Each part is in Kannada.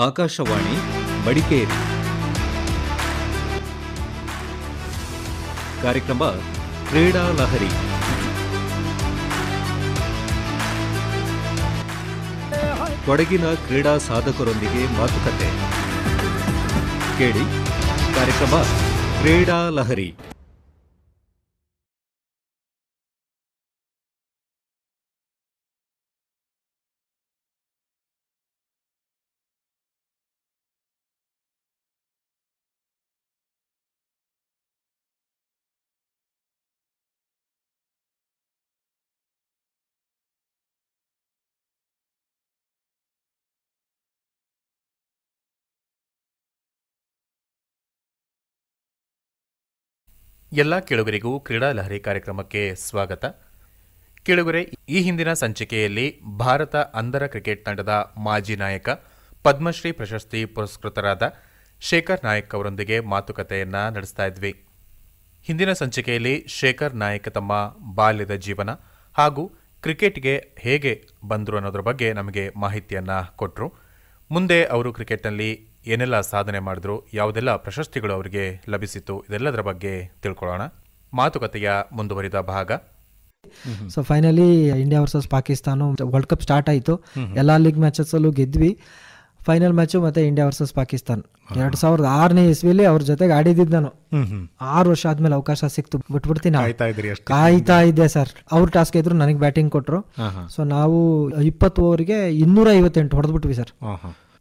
ಆಕಾಶವಾಣಿ ಮಡಿಕೇರಿ. ಕಾರ್ಯಕ್ರಮ ಕ್ರೀಡಾ ಲಹರಿ. ಕೊಡಗಿನ ಕ್ರೀಡಾ ಸಾಧಕರೊಂದಿಗೆ ಮಾತುಕತೆ ಕೇಳಿ. ಕಾರ್ಯಕ್ರಮ ಕ್ರೀಡಾ ಲಹರಿ. ಎಲ್ಲ ಕೇಳುಗರಿಗೂ ಕ್ರೀಡಾ ಲಹರಿ ಕಾರ್ಯಕ್ರಮಕ್ಕೆ ಸ್ವಾಗತ. ಕೇಳುಗರೆ, ಈ ಹಿಂದಿನ ಸಂಚಿಕೆಯಲ್ಲಿ ಭಾರತ ಅಂಧರ ಕ್ರಿಕೆಟ್ ತಂಡದ ಮಾಜಿ ನಾಯಕ, ಪದ್ಮಶ್ರೀ ಪ್ರಶಸ್ತಿ ಪುರಸ್ಕೃತರಾದ ಶೇಖರ್ ನಾಯಕ್ ಅವರೊಂದಿಗೆ ಮಾತುಕತೆಯನ್ನ ನಡೆಸ್ತಾ ಇದ್ವಿ. ಹಿಂದಿನ ಸಂಚಿಕೆಯಲ್ಲಿ ಶೇಖರ್ ನಾಯಕ್ ತಮ್ಮ ಬಾಲ್ಯದ ಜೀವನ ಹಾಗೂ ಕ್ರಿಕೆಟ್ಗೆ ಹೇಗೆ ಬಂದರು ಅನ್ನೋದ್ರ ಬಗ್ಗೆ ನಮಗೆ ಮಾಹಿತಿಯನ್ನ ಕೊಟ್ಟರು. ಮುಂದೆ ಅವರು ಕ್ರಿಕೆಟ್ನಲ್ಲಿ ಏನೆಲ್ಲ ಸಾಧನೆ ಮಾಡಿದ್ರು, ಯಾವುದೆಲ್ಲ ಪ್ರಶಸ್ತಿಗಳು ಅವರಿಗೆ ಲಭಿಸಿತು, ಇದೆಲ್ಲದರ ಬಗ್ಗೆ ತಿಳ್ಕೊಳ್ಳೋಣ. ಮಾತುಕತೆಯ ಮುಂದುವರಿದ ಭಾಗ. So finally India versus Pakistan world cup start ಆಯಿತು. ಎಲ್ಲ ಲೀಗ್ ಮ್ಯಾಚಸ್ ಅಲ್ಲೂ ಗೆದ್ವಿ. ಫೈನಲ್ ಮ್ಯಾಚು ಮತ್ತೆ ಇಂಡಿಯಾ ವರ್ಸಸ್ ಪಾಕಿಸ್ತಾನ್ 2006ನೇ ಇಸ್ವಿಲಿ ಅವ್ರ ಜೊತೆಗೆ ಆಡಿದ್ದು ನಾನು. 6 ವರ್ಷ ಆದ್ಮೇಲೆ ಅವಕಾಶ ಸಿಕ್ತು, ಬಿಟ್ಬಿಡ್ತೀನಿ. ಕಾಯ್ತಾ ಇದ್ದೆ ಸರ್. ಅವ್ರು ಟಾಸ್ಕ್ ಇದ್ರು, ನನಗೆ ಬ್ಯಾಟಿಂಗ್ ಕೊಟ್ರು. ಸೊ ನಾವು 20 ಓವರ್ಗೆ 258 ಹೊಡೆದ್ಬಿಟ್ವಿ ಸರ್.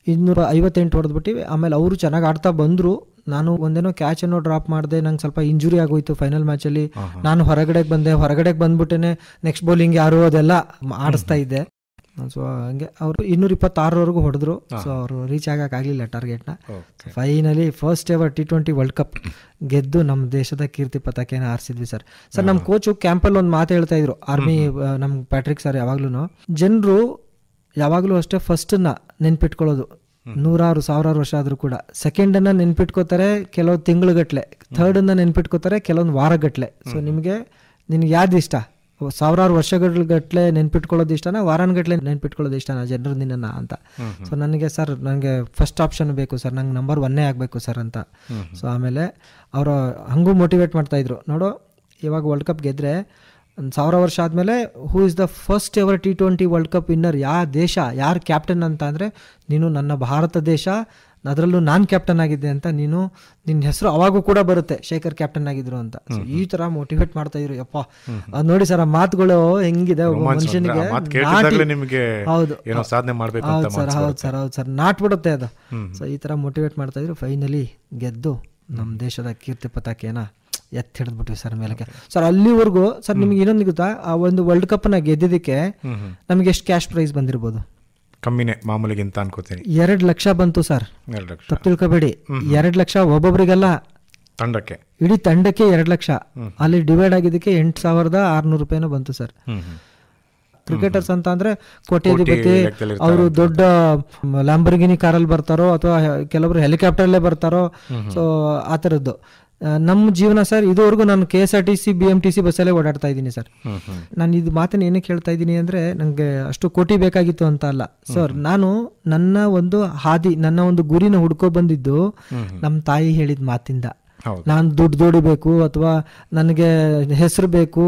258 ಹೊಡೆದ್ಬಿಟ್ಟಿವಿ. ಆಮೇಲೆ ಅವರು ಚೆನ್ನಾಗಿ ಆಡ್ತಾ ಬಂದ್ರು. ನಾನು ಒಂದೇನೋ ಕ್ಯಾಚ್ ಏನೋ ಡ್ರಾಪ್ ಮಾಡಿದೆ, ನಂಗೆ ಸ್ವಲ್ಪ ಇಂಜುರಿ ಆಗೋಯ್ತು ಫೈನಲ್ ಮ್ಯಾಚಲ್ಲಿ. ನಾನು ಹೊರಗಡೆಗೆ ಬಂದ್ಬಿಟ್ಟೇನೆ ನೆಕ್ಸ್ಟ್ ಬೌಲಿಂಗ್ ಯಾರು ಅದೆಲ್ಲ ಆಡಿಸ್ತಾ ಇದ್ದೆ. ಸೊ ಹಂಗೆ ಅವರು 226ವರೆಗೂ ಹೊಡೆದ್ರು. ಸೊ ಅವರು ರೀಚ್ ಆಗಕ್ಕಾಗಲಿಲ್ಲ ಟಾರ್ಗೆಟ್ನ. Finally first ever T20 world cup ಗೆದ್ದು ನಮ್ಮ ದೇಶದ ಕೀರ್ತಿ ಪತಾಕೆನ ಹಾರಿಸಿದ್ವಿ ಸರ್. ನಮ್ಮ ಕೋಚು ಕ್ಯಾಂಪಲ್ಲಿ ಒಂದು ಮಾತು ಹೇಳ್ತಾ ಇದ್ರು, ಆರ್ಮಿ ನಮ್ಮ ಪ್ಯಾಟ್ರಿಕ್ ಸರ್. ಜನರು ಯಾವಾಗಲೂ ಅಷ್ಟೇ ಫಸ್ಟನ್ನ ನೆನ್ಪಿಟ್ಕೊಳ್ಳೋದು, 100,000 ವರ್ಷ ಆದ್ರೂ ಕೂಡ. ಸೆಕೆಂಡನ್ನ ನೆನ್ಪಿಟ್ಕೋತಾರೆ ಕೆಲವು ತಿಂಗಳುಗಟ್ಲೆ, ಥರ್ಡನ್ನ ನೆನ್ಪಿಟ್ಕೋತಾರೆ ಕೆಲವೊಂದು ವಾರಗಟ್ಲೆ. ಸೊ ನಿನಗೆ ಯಾವ್ದು ಇಷ್ಟ? 1,000 ವರ್ಷಗಟ್ಲೆ ನೆನ್ಪಿಟ್ಕೊಳ್ಳೋದು ಇಷ್ಟನಾ, ವಾರಗಟ್ಲೆ ನೆನ್ಪಿಟ್ಕೊಳ್ಳೋದು ಇಷ್ಟನಾ ಜನರು ನಿನ್ನ ಅಂತ? ಸೊ ನನಗೆ ಫಸ್ಟ್ ಆಪ್ಷನ್ ಬೇಕು ಸರ್, ನಂಗೆ ನಂಬರ್ 1 ಆಗಬೇಕು ಸರ್ ಅಂತ. ಸೊ ಆಮೇಲೆ ಅವರು ಹಂಗೂ ಮೋಟಿವೇಟ್ ಮಾಡ್ತಾ ಇದ್ರು, ನೋಡು ಇವಾಗ ವರ್ಲ್ಡ್ ಕಪ್ ಗೆದ್ರೆ 1,000 ವರ್ಷ ಆದಮೇಲೆ who is the first ever T20 world cup winner, ದೇಶ ಯಾರು ಕ್ಯಾಪ್ಟನ್ ಅಂತ ಅಂದರೆ ನೀನು, ನನ್ನ ಭಾರತ ದೇಶ, ಅದರಲ್ಲೂ ನಾನು ಕ್ಯಾಪ್ಟನ್ ಆಗಿದ್ದೆ ಅಂತ. ನಿನ್ನ ಹೆಸರು ಅವಾಗೂ ಕೂಡ ಬರುತ್ತೆ, ಶೇಖರ್ ಕ್ಯಾಪ್ಟನ್ ಆಗಿದ್ರು ಅಂತ. ಈ ತರ ಮೋಟಿವೇಟ್ ಮಾಡ್ತಾ ಇದ್ರು. ಯಪ್ಪ, ಅದು ನೋಡಿ ಸರ್, ಆ ಮಾತುಗಳು ಹೆಂಗಿದೆ ಒಬ್ಬ ಮನುಷ್ಯನಿಗೆ. ಹೌದು ಸರ್, ನಾಟ್ಬಿಡುತ್ತೆ ಅದು. ಸೊ ಈ ತರ ಮೋಟಿವೇಟ್ ಮಾಡ್ತಾ ಇದ್ರು. ಫೈನಲಿ ಗೆದ್ದು ನಮ್ಮ ದೇಶದ ಕೀರ್ತಿ ಪತಾಕೆನ ಎತ್ತಿ ಹಿಡಿದ್ಬಿಟ್ವಿ ಸರ್ ಮೇಲಕ್ಕೆ. ಸರ್ ಅಲ್ಲಿವರೆಗೂ ಸರ್ ನಿಮ್ಗೆ ಇನ್ನೊಂದು ಗೊತ್ತಾ, ಆ ಒಂದು ವರ್ಲ್ಡ್ ಕಪ್ ನ ಗೆದ್ದಿದ್ದಕ್ಕೆ ನಮ್ಗೆ ಎಷ್ಟು ಕ್ಯಾಶ್ ಪ್ರೈಸ್ ಬಂದಿರ್ಬೋದು? ಕಮ್ಮಿನೇ ಮಾಮೂಲಿಗಿಂತ ಅನ್ಕೋತೀನಿ. 2 ಲಕ್ಷ ಬಂತು ಸರ್. ತಪ್ಪು ತಿಳ್ಕೊಬೇಡಿ, 2 ಲಕ್ಷ ಒಬ್ಬೊಬ್ರಿಗೆಲ್ಲ, ತಂಡಕ್ಕೆ, ಇಡೀ ತಂಡಕ್ಕೆ 2 ಲಕ್ಷ. ಅಲ್ಲಿ ಡಿವೈಡ್ ಆಗಿದ್ದಕ್ಕೆ 8,600 ರೂಪಾಯಿನೂ ಬಂತು ಸರ್. ಕ್ರಿಕೆಟರ್ಸ್ ಅಂತ ಅಂದ್ರೆ ಕೋಟ್ಯಾಧಿಪತಿ, ಅವರು ದೊಡ್ಡ ಲ್ಯಾಂಬರ್ಗಿನಿ ಕಾರಲ್ಲಿ ಬರ್ತಾರೋ ಅಥವಾ ಕೆಲವರು ಹೆಲಿಕಾಪ್ಟರ್ಲ್ಲೇ ಬರ್ತಾರೋ. ಸೊ ಆ ಥರದ್ದು ನಮ್ಮ ಜೀವನ ಸರ್. ಇದುವರೆಗೂ ನಾನು KSRTC BMTC ಬಸ್ಸಲ್ಲೇ ಓಡಾಡ್ತಾ ಇದ್ದೀನಿ ಸರ್. ನಾನು ಇದು ಮಾತನ್ನ ಏನಕ್ಕೆ ಹೇಳ್ತಾ ಇದ್ದೀನಿ ಅಂದರೆ, ನನಗೆ ಅಷ್ಟು ಕೋಟಿ ಬೇಕಾಗಿತ್ತು ಅಂತ ಅಲ್ಲ ಸರ್. ನಾನು ನನ್ನ ಒಂದು ಹಾದಿ, ನನ್ನ ಒಂದು ಗುರಿನ ಹುಡ್ಕೊ ಬಂದಿದ್ದು ನಮ್ಮ ತಾಯಿ ಹೇಳಿದ ಮಾತಿಂದ. ನಾನು ದುಡ್ಡು ದುಡಿಬೇಕು ಅಥವಾ ನನಗೆ ಹೆಸರು ಬೇಕು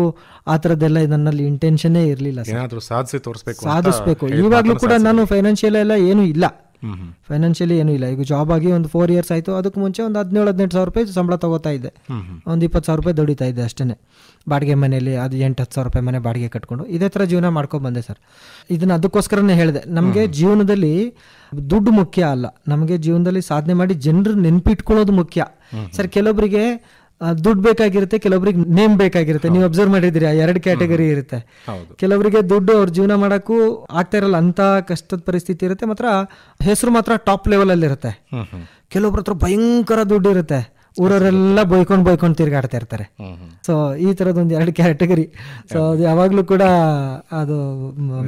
ಆ ಥರದ್ದೆಲ್ಲ ನನ್ನಲ್ಲಿ ಇಂಟೆನ್ಷನ್ನೇ ಇರಲಿಲ್ಲ. ಸಾಧಿಸ್ಬೇಕು. ಇವಾಗಲೂ ಕೂಡ ನಾನು ಫೈನಾನ್ಷಿಯಲ್ ಎಲ್ಲ ಏನೂ ಇಲ್ಲ, ಫೈನಾನ್ಷಿಯಲಿ ಏನೂ ಇಲ್ಲ. ಈಗ ಜಾಬ್ ಆಗಿ ಒಂದು 4 years ಆಯಿತು. ಅದಕ್ಕೆ ಮುಂಚೆ ಒಂದು 17-18 ಸಾವಿರ ರೂಪಾಯಿ ಸಂಬಳ ತಗೋತಾ ಇದ್ದೆ. ಒಂದು 20 ಸಾವಿರ ರೂಪಾಯಿ ದುಡಿತಾ ಇದ್ದೆ ಅಷ್ಟೇ. ಬಾಡಿಗೆ ಮನೆಯಲ್ಲಿ ಅದು 8-10 ಸಾವಿರ ರೂಪಾಯಿ ಮನೆ ಬಾಡಿಗೆ ಕಟ್ಕೊಂಡು ಇದೇ ಥರ ಜೀವನ ಮಾಡ್ಕೊಂಡು ಬಂದೆ ಸರ್. ಇದನ್ನ ಅದಕ್ಕೋಸ್ಕರನೇ ಹೇಳಿದೆ, ನಮಗೆ ಜೀವನದಲ್ಲಿ ದುಡ್ಡು ಮುಖ್ಯ ಅಲ್ಲ, ನಮಗೆ ಜೀವನದಲ್ಲಿ ಸಾಧನೆ ಮಾಡಿ ಜನರು ನೆನ್ಪಿಟ್ಕೊಳ್ಳೋದು ಮುಖ್ಯ ಸರ್. ಕೆಲವೊಬ್ಬರಿಗೆ ದುಡ್ಡು ಬೇಕಾಗಿರುತ್ತೆ, ಕೆಲವೊಬ್ರಿಗೆ ನೇಮ್ ಬೇಕಾಗಿರುತ್ತೆ. ನೀವು ಅಬ್ಸರ್ವ್ ಮಾಡಿದಿರಿ, 2 ಕ್ಯಾಟಗರಿ ಇರುತ್ತೆ. ಕೆಲವರಿಗೆ ದುಡ್ಡು ಅವ್ರ ಜೀವನ ಮಾಡಕ್ಕೂ ಆಗ್ತಾ ಇರಲ್ಲ, ಅಂತ ಕಷ್ಟದ ಪರಿಸ್ಥಿತಿ ಇರುತ್ತೆ. ಮಾತ್ರ ಹೆಸರು ಮಾತ್ರ ಟಾಪ್ ಲೆವೆಲ್ ಅಲ್ಲಿ ಇರುತ್ತೆ. ಕೆಲವೊಬ್ರ ಹತ್ರ ಭಯಂಕರ ದುಡ್ಡು ಇರುತ್ತೆ, ಊರವರೆಲ್ಲ ಬೈಕೊಂಡು ತಿರ್ಗಾಡ್ತಾ ಇರ್ತಾರೆ. ಸೊ ಈ ಥರದೊಂದು 2 ಕ್ಯಾಟಗರಿ. ಸೊ ಅದು ಯಾವಾಗಲೂ ಕೂಡ ಅದು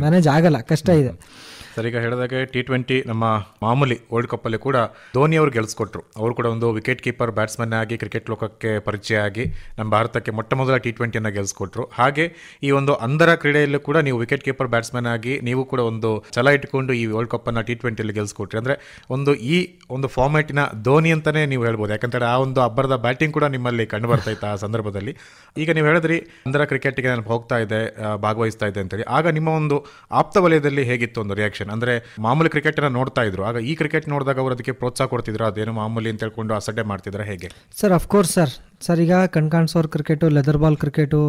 ಮ್ಯಾನೇಜ್ ಆಗಲ್ಲ, ಕಷ್ಟ ಇದೆ. ಸರ್, ಈಗ ಹೇಳಿದಾಗೆ T20 ನಮ್ಮ ಮಾಮೂಲಿ ವರ್ಲ್ಡ್ ಕಪ್ಪಲ್ಲಿ ಕೂಡ ಧೋನಿ ಅವರು ಗೆಲ್ಸ್ಕೊಟ್ರು. ಅವರು ಕೂಡ ಒಂದು ವಿಕೆಟ್ ಕೀಪರ್ ಬ್ಯಾಟ್ಸ್ಮನ್ ಆಗಿ ಕ್ರಿಕೆಟ್ ಲೋಕಕ್ಕೆ ಪರಿಚಯ ಆಗಿ ನಮ್ಮ ಭಾರತಕ್ಕೆ ಮೊಟ್ಟ ಮೊದಲ T20 ಗೆಲ್ಸ್ಕೊಟ್ರು. ಹಾಗೆ ಈ ಒಂದು ಅಂಧರ ಕ್ರೀಡೆಯಲ್ಲೂ ಕೂಡ ನೀವು ವಿಕೆಟ್ ಕೀಪರ್ ಬ್ಯಾಟ್ಸ್ಮನ್ ಆಗಿ ನೀವು ಕೂಡ ಒಂದು ಛಲ ಇಟ್ಕೊಂಡು ಈ ವರ್ಲ್ಡ್ ಕಪ್ಪನ್ನು T20 ಗೆಲ್ಸ್ಕೊಟ್ರಿ. ಅಂದರೆ ಈ ಒಂದು ಫಾರ್ಮ್ಯಾಟಿನ ಧೋನಿ ಅಂತಲೇ ನೀವು ಹೇಳ್ಬೋದು. ಯಾಕಂದರೆ ಆ ಒಂದು ಅಬ್ಬರದ ಬ್ಯಾಟಿಂಗ್ ಕೂಡ ನಿಮ್ಮಲ್ಲಿ ಕಂಡು ಬರ್ತಾ ಇತ್ತು ಆ ಸಂದರ್ಭದಲ್ಲಿ. ಈಗ ನೀವು ಹೇಳಿದ್ರಿ ಅಂಧರ ಕ್ರಿಕೆಟ್ಗೆ ನಾನು ಹೋಗ್ತಾ ಇದೆ, ಭಾಗವಹಿಸ್ತಾ ಇದೆ ಅಂತೇಳಿ. ಆಗ ನಿಮ್ಮ ಒಂದು ಆಪ್ತ ವಲಯದಲ್ಲಿ ಹೇಗಿತ್ತು ಒಂದು ರಿಯಾಕ್ಷನ್? ಅಂದ್ರೆ ಮಾಮೂಲಿ ಕ್ರಿಕೆಟ್ ಅನ್ನ ನೋಡ್ತಾ ಇದ್ರು, ಆಗ ಈ ಕ್ರಿಕೆಟ್ ನೋಡಿದಾಗ ಅವರು ಅದಕ್ಕೆ ಪ್ರೋತ್ಸಾಹ ಕೊಡ್ತಿದ್ರು, ಅದೇನು ಮಾಮೂಲಿ ಅಂತ ಹೇಳ್ಕೊಂಡು ಅಸಡ್ಡೆ ಮಾಡ್ತಿದ್ರ ಹೇಗೆ? ಸರ್ ಅಫ್ಕೋರ್ಸ್ ಸರ್ ಈಗ ಕಣ್ಕಾಣಿಸೋರ್ ಕ್ರಿಕೆಟು, ಲೆದರ್ ಬಾಲ್ ಕ್ರಿಕೆಟು,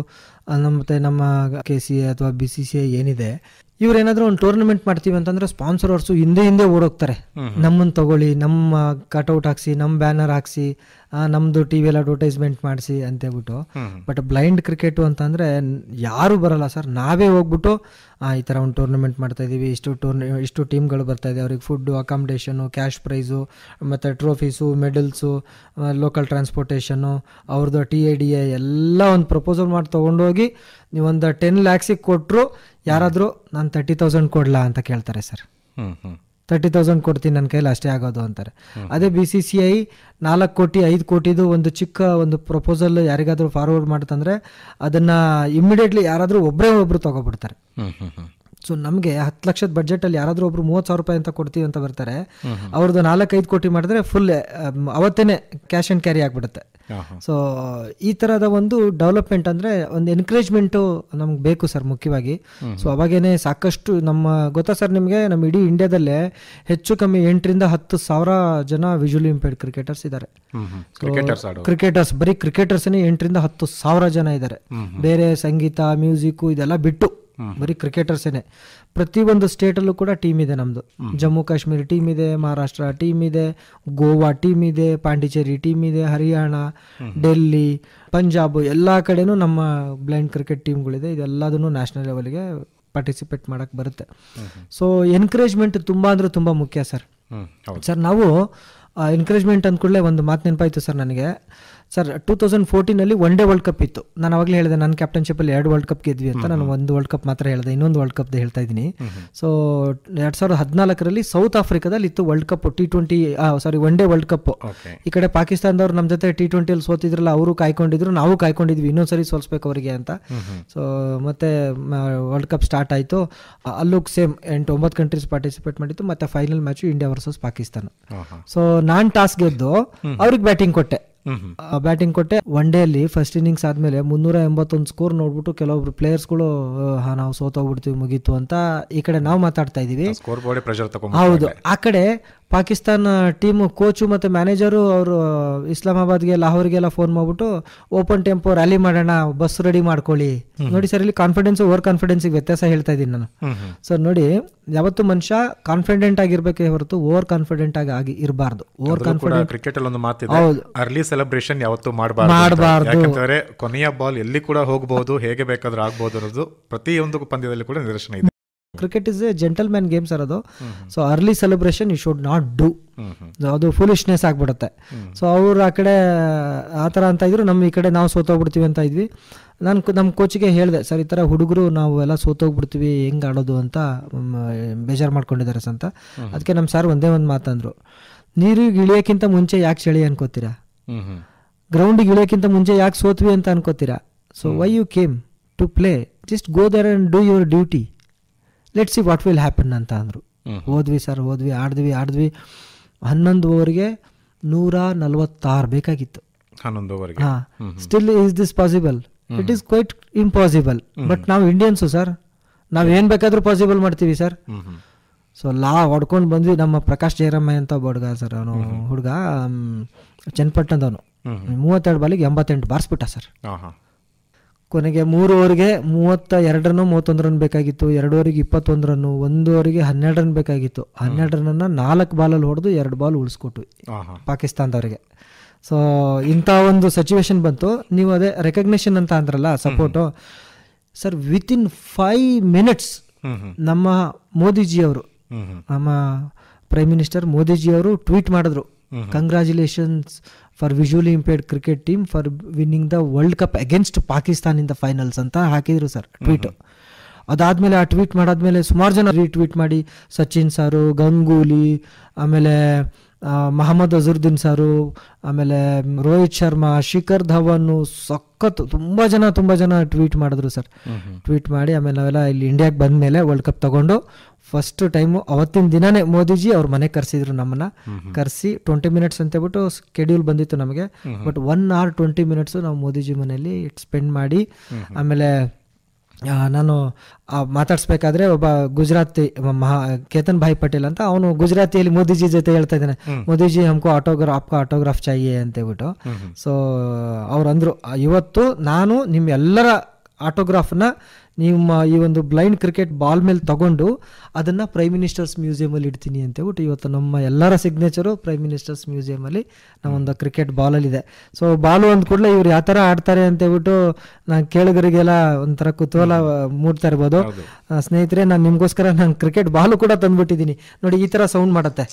ಮತ್ತೆ ನಮ್ಮ KCA ಅಥವಾ BCCI ಏನಿದೆ, ಇವ್ರೇನಾದ್ರೂ ಒಂದು ಟೂರ್ನಮೆಂಟ್ ಮಾಡ್ತೀವಿ ಅಂತಂದ್ರೆ ಸ್ಪಾನ್ಸರ್ ಅವರ್ಸು ಹಿಂದೆ ಓಡೋಗ್ತಾರೆ. ನಮ್ಮನ್ನು ತಗೊಳ್ಳಿ, ನಮ್ಮ ಕಟ್ಔಟ್ ಹಾಕ್ಸಿ, ನಮ್ಮ ಬ್ಯಾನರ್ ಹಾಕ್ಸಿ, ನಮ್ದು ಟಿವಿಯಲ್ಲಿ ಅಡ್ವರ್ಟೈಸ್ಮೆಂಟ್ ಮಾಡಿಸಿ ಅಂತೇಳ್ಬಿಟ್ಟು. ಬಟ್ ಬ್ಲೈಂಡ್ ಕ್ರಿಕೆಟು ಅಂತಂದ್ರೆ ಯಾರು ಬರಲ್ಲ ಸರ್. ನಾವೇ ಹೋಗ್ಬಿಟ್ಟು ಈ ಥರ ಒಂದು ಟೂರ್ನಮೆಂಟ್ ಮಾಡ್ತಾ ಇದ್ದೀವಿ, ಇಷ್ಟು ಟೀಮ್ಗಳು ಬರ್ತಾ ಇದೆ, ಅವ್ರಿಗೆ ಫುಡ್ಡು, ಅಕಾಮಿಡೇಷನು, ಕ್ಯಾಶ್ ಪ್ರೈಸು, ಮತ್ತು ಟ್ರೋಫೀಸು, ಮೆಡಲ್ಸು, ಲೋಕಲ್ ಟ್ರಾನ್ಸ್ಪೋರ್ಟೇಷನ್ನು, ಅವ್ರದ್ದು TIDA ಎಲ್ಲ ಒಂದು ಪ್ರಪೋಸಲ್ ಮಾಡಿ ತೊಗೊಂಡೋಗಿ ನೀವೊಂದು 10 lakhs ಕೊಟ್ಟರು ಯಾರಾದರೂ ನಾನು 30,000 ಕೊಡಲಾ ಅಂತ ಕೇಳ್ತಾರೆ ಸರ್. 30,000 ಕೊಡ್ತೀನಿ, ನನ್ನ ಕೈಲಿ ಅಷ್ಟೇ ಆಗೋದು ಅಂತಾರೆ. ಅದೇ BCCI 4 ಕೋಟಿ 5 ಕೋಟಿದು ಒಂದು ಚಿಕ್ಕ ಒಂದು ಪ್ರಪೋಸಲ್ ಯಾರಿಗಾದ್ರೂ ಫಾರ್ವರ್ಡ್ ಮಾಡ್ತಂದ್ರೆ ಅದನ್ನ ಇಮಿಡಿಯೇಟ್ಲಿ ಯಾರಾದರೂ ಒಬ್ಬರು ತಗೊಬಿಡ್ತಾರೆ. ಸೊ ನಮಗೆ 10 ಲಕ್ಷದ ಬಡ್ಜೆಟಲ್ಲಿ ಯಾರಾದರೂ ಒಬ್ರು 30,000 ರೂಪಾಯಿ ಅಂತ ಕೊಡ್ತೀವಿ ಅಂತ ಬರ್ತಾರೆ, ಅವ್ರದ್ದು 4-5 ಕೋಟಿ ಮಾಡಿದ್ರೆ ಫುಲ್ ಅವತ್ತೇನೆ ಕ್ಯಾಶ್ ಆ್ಯಂಡ್ ಕ್ಯಾರಿ ಆಗಿಬಿಡುತ್ತೆ. ಸೊ ಈ ಥರದ ಒಂದು ಡೆವಲಪ್ಮೆಂಟ್ ಅಂದರೆ ಒಂದು ಎನ್ಕರೇಜ್ಮೆಂಟು ನಮ್ಗೆ ಬೇಕು ಸರ್ ಮುಖ್ಯವಾಗಿ. ಸೊ ಅವಾಗೇನೆ ಸಾಕಷ್ಟು ಗೊತ್ತಾ ಸರ್ ನಿಮಗೆ, ನಮ್ಮ ಇಡೀ ಇಂಡಿಯಾದಲ್ಲೇ ಹೆಚ್ಚು ಕಮ್ಮಿ 8,000 to 10,000 ಜನ ವಿಜುವಲಿ ಇಂಪೇರ್ಡ್ ಕ್ರಿಕೆಟರ್ಸ್ ಇದ್ದಾರೆ. ಕ್ರಿಕೆಟರ್ಸ್ ಬರೀ ಕ್ರಿಕೆಟರ್ಸ್ನೇ 8,000 to 10,000 ಜನ ಇದ್ದಾರೆ. ಬೇರೆ ಸಂಗೀತ, ಮ್ಯೂಸಿಕ್ಕು ಇದೆಲ್ಲ ಬಿಟ್ಟು ಬರೀ ಕ್ರಿಕೆಟರ್ಸೇನೆ. ಪ್ರತಿಯೊಂದು ಸ್ಟೇಟಲ್ಲೂ ಕೂಡ ಟೀಮ್ ಇದೆ ನಮ್ಮದು. ಜಮ್ಮು ಕಾಶ್ಮೀರ ಟೀಮ್ ಇದೆ, ಮಹಾರಾಷ್ಟ್ರ ಟೀಮ್ ಇದೆ, ಗೋವಾ ಟೀಮ್ ಇದೆ, ಪಾಂಡಿಚೇರಿ ಟೀಮ್ ಇದೆ, ಹರಿಯಾಣ, ಡೆಲ್ಲಿ, ಪಂಜಾಬ್ ಎಲ್ಲ ಕಡೆನೂ ನಮ್ಮ ಬ್ಲೈಂಡ್ ಕ್ರಿಕೆಟ್ ಟೀಮ್ಗಳಿದೆ. ಇದೆಲ್ಲದನ್ನು ನ್ಯಾಷನಲ್ ಲೆವೆಲ್ಗೆ ಪಾರ್ಟಿಸಿಪೇಟ್ ಮಾಡೋಕ್ಕೆ ಬರುತ್ತೆ. ಸೊ ಎನ್ಕರೇಜ್ಮೆಂಟ್ ತುಂಬ ಅಂದರೆ ತುಂಬ ಮುಖ್ಯ ಸರ್. ನಾವು ಎನ್ಕರೇಜ್ಮೆಂಟ್ ಅಂದ್ಕೂಡಲೇ ಒಂದು ಮಾತು ನೆನಪಾಯಿತು ಸರ್ ನನಗೆ. Sir 2014 one day world cup ಇತ್ತು. ನಾನು ಅವಾಗಲೇ ಹೇಳಿದೆ ನನ್ನ ಕ್ಯಾಪ್ಟನ್ಶಿಪ್ಪಲ್ಲಿ 2 ವರ್ಲ್ಡ್ ಕಪ್ ಗೆದ್ವಿ ಅಂತ. ನಾನು 1 ವರ್ಲ್ಡ್ ಕಪ್ ಮಾತ್ರ ಹೇಳಿದೆ, ಇನ್ನೊಂದು ವರ್ಲ್ಡ್ ಕಪ್ ಹೇಳ್ತಾ ಇದ್ದೀನಿ. ಸೊ 2014 ಸೌತ್ ಆಫ್ರಿಕಾದಲ್ಲಿ ಇತ್ತು world cup, one day world cup. ಈ ಕಡೆ ಪಾಕಿಸ್ತಾನದವ್ರು ನಮ್ಮ ಜೊತೆ T20 ಸೋತಿದ್ರಲ್ಲ, ಅವರು ಕಾಯ್ಕೊಂಡಿದ್ರು, ನಾವು ಕಾಯ್ಕೊಂಡಿದ್ವಿ ಇನ್ನೊಂದ್ಸರಿ ಸೋಲ್ಸ್ಬೇಕು ಅವರಿಗೆ ಅಂತ. ಸೊ ಮತ್ತೆ ವರ್ಲ್ಡ್ ಕಪ್ ಸ್ಟಾರ್ಟ್ ಆಯಿತು. ಅಲ್ಲೂ ಸೇಮ್ 8-9 ಕಂಟ್ರೀಸ್ ಪಾರ್ಟಿಸಿಪೇಟ್ ಮಾಡಿತ್ತು. ಮತ್ತೆ final match India versus Pakistan. So ನಾನು ಟಾಸ್ ಗೆದ್ದು ಅವ್ರಿಗೆ ಬ್ಯಾಟಿಂಗ್ ಕೊಟ್ಟೆ. ಒನ್ ಡೇ ಅಲ್ಲಿ ಫಸ್ಟ್ ಇನ್ನಿಂಗ್ಸ್ ಆದ್ಮೇಲೆ 381 ಸ್ಕೋರ್ ನೋಡ್ಬಿಟ್ಟು ಕೆಲವೊಬ್ರು ಪ್ಲೇಯರ್ಸ್ಗಳು ನಾವು ಸೋತೋಗ್ಬಿಡ್ತೀವಿ ಮುಗೀತು ಅಂತ ಈ ಕಡೆ ನಾವು ಮಾತಾಡ್ತಾ ಇದೀವಿ. ಹೌದು, ಆ ಕಡೆ ಪಾಕಿಸ್ತಾನ ಟೀಮ್ ಕೋಚು ಮತ್ತು ಮ್ಯಾನೇಜರು ಅವರು ಇಸ್ಲಾಮಾಬಾದ್ಗೆ, ಲಾಹೋರ್ಗೆಲ್ಲ ಫೋನ್ ಮಾಡ್ಬಿಟ್ಟು ಓಪನ್ ಟೆಂಪೋ ರ್ಯಾಲಿ ಮಾಡೋಣ, ಬಸ್ ರೆಡಿ ಮಾಡ್ಕೊಳ್ಳಿ. ನೋಡಿ ಸರ್, ಇಲ್ಲಿ ಕಾನ್ಫಿಡೆನ್ಸ್ ಓವರ್ ಕಾನ್ಫಿಡೆನ್ಸ್ಗೆ ವ್ಯತ್ಯಾಸ ಹೇಳ್ತಾ ಇದ್ದೀನಿ ನಾನು. ಸರ್ ನೋಡಿ, ಯಾವತ್ತು ಮನುಷ್ಯ ಕಾನ್ಫಿಡೆಂಟ್ ಆಗಿರ್ಬೇಕೇ ಹೊರತು ಓವರ್ ಕಾನ್ಫಿಡೆಂಟ್ ಆಗಿ ಇರಬಾರ್ದು. ಓವರ್ ಕಾನ್ಫಿಡೆಂಟ್ ಕ್ರಿಕೆಟ್ ಅಲ್ಲಿ ಒಂದು ಮಾತಿದೆ, ಅರ್ಲಿ ಸೆಲೆಬ್ರೇಷನ್ ಯಾವತ್ತೂ ಮಾಡಬಾರ್ದು. ಯಾಕಂದ್ರೆ ಕೊನೆಯ ಬಾಲ್ ಎಲ್ಲಿ ಕೂಡ ಹೋಗಬಹುದು, ಹೇಗೆ ಬೇಕಾದ್ರೂ ಆಗ್ಬಹುದು ಅನ್ನೋದು ಪ್ರತಿಯೊಂದು ಪಂದ್ಯದಲ್ಲಿ ಕೂಡ ನಿದರ್ಶನ ಇದೆ. Cricket is a gentleman game sir ಅದು. So early celebration you should not do, ಅದು ಫುಲಿಶ್ನೆಸ್ ಆಗ್ಬಿಡುತ್ತೆ. ಸೊ ಅವ್ರು ಆ ಕಡೆ ಆ ಥರ ಅಂತ ಇದ್ರು, ನಮ್ಮ ಈ ಕಡೆ ನಾವು ಸೋತೋಗ್ಬಿಡ್ತೀವಿ ಅಂತ ಇದ್ವಿ. ನಾನು ನಮ್ಮ ಕೋಚಿಗೆ ಹೇಳಿದೆ, ಸರ್ ಈ ಥರ ಹುಡುಗರು ನಾವು ಎಲ್ಲ ಸೋತೋಗ್ಬಿಡ್ತೀವಿ, ಹೆಂಗೆ ಆಡೋದು ಅಂತ ಬೇಜಾರು ಮಾಡ್ಕೊಂಡಿದ್ದಾರೆ ಅಂತ. ಅದಕ್ಕೆ ನಮ್ಮ ಸರ್ ಒಂದೇ ಒಂದು ಮಾತಂದ್ರು, ನೀರಿಗೆ ಇಳಿಯೋಕ್ಕಿಂತ ಮುಂಚೆ ಯಾಕೆ ಚಳಿ ಅನ್ಕೋತೀರಾ, ಗ್ರೌಂಡಿಗೆ ಇಳಿಯೋಕ್ಕಿಂತ ಮುಂಚೆ ಯಾಕೆ ಸೋತ್ವಿ ಅಂತ ಅನ್ಕೋತೀರಾ. So why you came to play, just go there and do your duty, let's see what will happen ಅಂತ ಅಂದರು. ಹೋದ್ವಿ ಸರ್, ಆಡಿದ್ವಿ 11 ಓವರ್ಗೆ 146 ಬೇಕಾಗಿತ್ತು. 11 ಓವರ್ಗೆ. Still is this possible? It is quite impossible. But ನಾವು ಇಂಡಿಯನ್ಸು ಸರ್, ನಾವೇನು ಬೇಕಾದರೂ ಪಾಸಿಬಲ್ ಮಾಡ್ತೀವಿ ಸರ್. ಸೊ ಹೊಡ್ಕೊಂಡು ಬಂದ್ವಿ. ನಮ್ಮ ಪ್ರಕಾಶ್ ಜಯರಾಮಯ್ಯ ಅಂತ ಒಬ್ಬ ಹುಡುಗ ಚನ್ನಪಟ್ಟಣದವನು, 32 ಬಾಲಿಗೆ 88 ಬಾರಿಸ್ಬಿಟ್ಟ ಸರ್. ಕೊನೆಗೆ 3 ಓವರ್ಗೆ 32 31 ರನ್ ಬೇಕಾಗಿತ್ತು, 2 ಓವರಿಗೆ 21 ರನ್ನು, 1 ಓವರಿಗೆ 12 ರನ್ ಬೇಕಾಗಿತ್ತು. 12 ರನ್ನ 4 ಬಾಲಲ್ಲಿ ಹೊಡೆದು 2 ಬಾಲ್ ಉಳಿಸ್ಕೊಟ್ವಿ ಪಾಕಿಸ್ತಾನದವರಿಗೆ. ಸೊ ಇಂಥ ಒಂದು ಸಿಚುವೇಶನ್ ಬಂತು. ನೀವು ಅದೇ ರೆಕಗ್ನಿಷನ್ ಅಂತ ಅಂದ್ರಲ್ಲ, ಸಪೋರ್ಟು ಸರ್, ವಿತಿನ್ 5 minutes ನಮ್ಮ ಮೋದಿಜಿಯವರು, ನಮ್ಮ ಪ್ರೈಮ್ ಮಿನಿಸ್ಟರ್ ಮೋದಿಜಿಯವರು ಟ್ವೀಟ್ ಮಾಡಿದ್ರು, congratulations for visually impaired cricket team for winning the world cup against Pakistan in the finals ಅಂತ ಹಾಕಿದ್ರು ಸರ್ ಟ್ವೀಟ್. ಅದಾದಮೇಲೆ ಆ ಟ್ವೀಟ್ ಮಾಡಾದ್ಮೇಲೆ ಸುಮಾರು ಜನ ರೀಟ್ವೀಟ್ ಮಾಡಿ, ಸಚಿನ್ ಸಾರು, ಗಂಗೂಲಿ, ಆಮೇಲೆ ಮೊಹಮ್ಮದ್ ಅಜರುದ್ದೀನ್ ಸಾರು, ಆಮೇಲೆ ರೋಹಿತ್ ಶರ್ಮಾ, ಶಿಖರ್ ಧವನ್, ಸಖತ್ತು ತುಂಬ ಜನ ಟ್ವೀಟ್ ಮಾಡಿದ್ರು ಸರ್. ಟ್ವೀಟ್ ಮಾಡಿ ಆಮೇಲೆ ನಾವೆಲ್ಲ ಇಲ್ಲಿ ಇಂಡಿಯಾಗೆ ಬಂದ ಮೇಲೆ ವರ್ಲ್ಡ್ ಕಪ್ ತಗೊಂಡು ಫಸ್ಟ್ ಟೈಮು ಅವತ್ತಿನ ದಿನನೇ ಮೋದಿಜಿ ಅವ್ರ ಮನೆಗೆ ಕರೆಸಿದ್ರು ನಮ್ಮನ್ನ. ಕರೆಸಿ 20 ಮಿನಿಟ್ಸ್ ಅಂತ ಹೇಳ್ಬಿಟ್ಟು ಸ್ಕೆಡ್ಯೂಲ್ ಬಂದಿತ್ತು ನಮಗೆ, ಬಟ್ 1 hour 20 minutes ನಾವು ಮೋದಿಜಿ ಮನೆಯಲ್ಲಿ ಸ್ಪೆಂಡ್ ಮಾಡಿ, ಆಮೇಲೆ ನಾನು ಮಾತಾಡ್ಸ್ಬೇಕಾದ್ರೆ ಒಬ್ಬ ಗುಜರಾತಿ ಕೇತನ್ ಭಾಯ್ ಪಟೇಲ್ ಅಂತ, ಅವನು ಗುಜರಾತಿಯಲ್ಲಿ ಮೋದಿಜಿ ಜೊತೆ ಹೇಳ್ತಾ ಇದ್ದಾನೆ, ಮೋದಿಜಿ ಹಮ್ಕೋ ಆಪ್ಕೋ ಆಟೋಗ್ರಾಫ್ ಚಾಹಿಯೇ ಅಂತ ಹೇಳ್ಬಿಟ್ಟು. ಸೊ ಅವ್ರು ಅಂದ್ರು, ಇವತ್ತು ನಾನು ನಿಮ್ಮ ಎಲ್ಲರ ಆಟೋಗ್ರಾಫ್ನ ನಿಮ್ಮ ಈ ಒಂದು ಬ್ಲೈಂಡ್ ಕ್ರಿಕೆಟ್ ಬಾಲ್ ಮೇಲೆ ತಗೊಂಡು ಅದನ್ನು ಪ್ರೈಮ್ ಮಿನಿಸ್ಟರ್ಸ್ ಮ್ಯೂಸಿಯಮಲ್ಲಿ ಇಡ್ತೀನಿ ಅಂತ ಹೇಳ್ಬಿಟ್ಟು ಇವತ್ತು ನಮ್ಮ ಎಲ್ಲರ ಸಿಗ್ನೇಚರು ಪ್ರೈಮ್ ಮಿನಿಸ್ಟರ್ಸ್ ಮ್ಯೂಸಿಯಮಲ್ಲಿ ನಾವೊಂದು ಕ್ರಿಕೆಟ್ ಬಾಲಲ್ಲಿದೆ. ಸೊ ಬಾಲು ಅಂದ ಕೂಡಲೇ ಇವ್ರು ಯಾವ ಥರ ಆಡ್ತಾರೆ ಅಂತ ಹೇಳ್ಬಿಟ್ಟು ನಾನು ಕೇಳುಗರಿಗೆಲ್ಲ ಒಂಥರ ಕುತೂಹಲ ಮೂಡ್ತಾ ಇರ್ಬೋದು. ಸ್ನೇಹಿತರೆ, ನಾನು ನಿಮಗೋಸ್ಕರ ನಾನು ಕ್ರಿಕೆಟ್ ಬಾಲು ಕೂಡ ತಂದುಬಿಟ್ಟಿದ್ದೀನಿ ನೋಡಿ, ಈ ಥರ ಸೌಂಡ್ ಮಾಡುತ್ತೆ.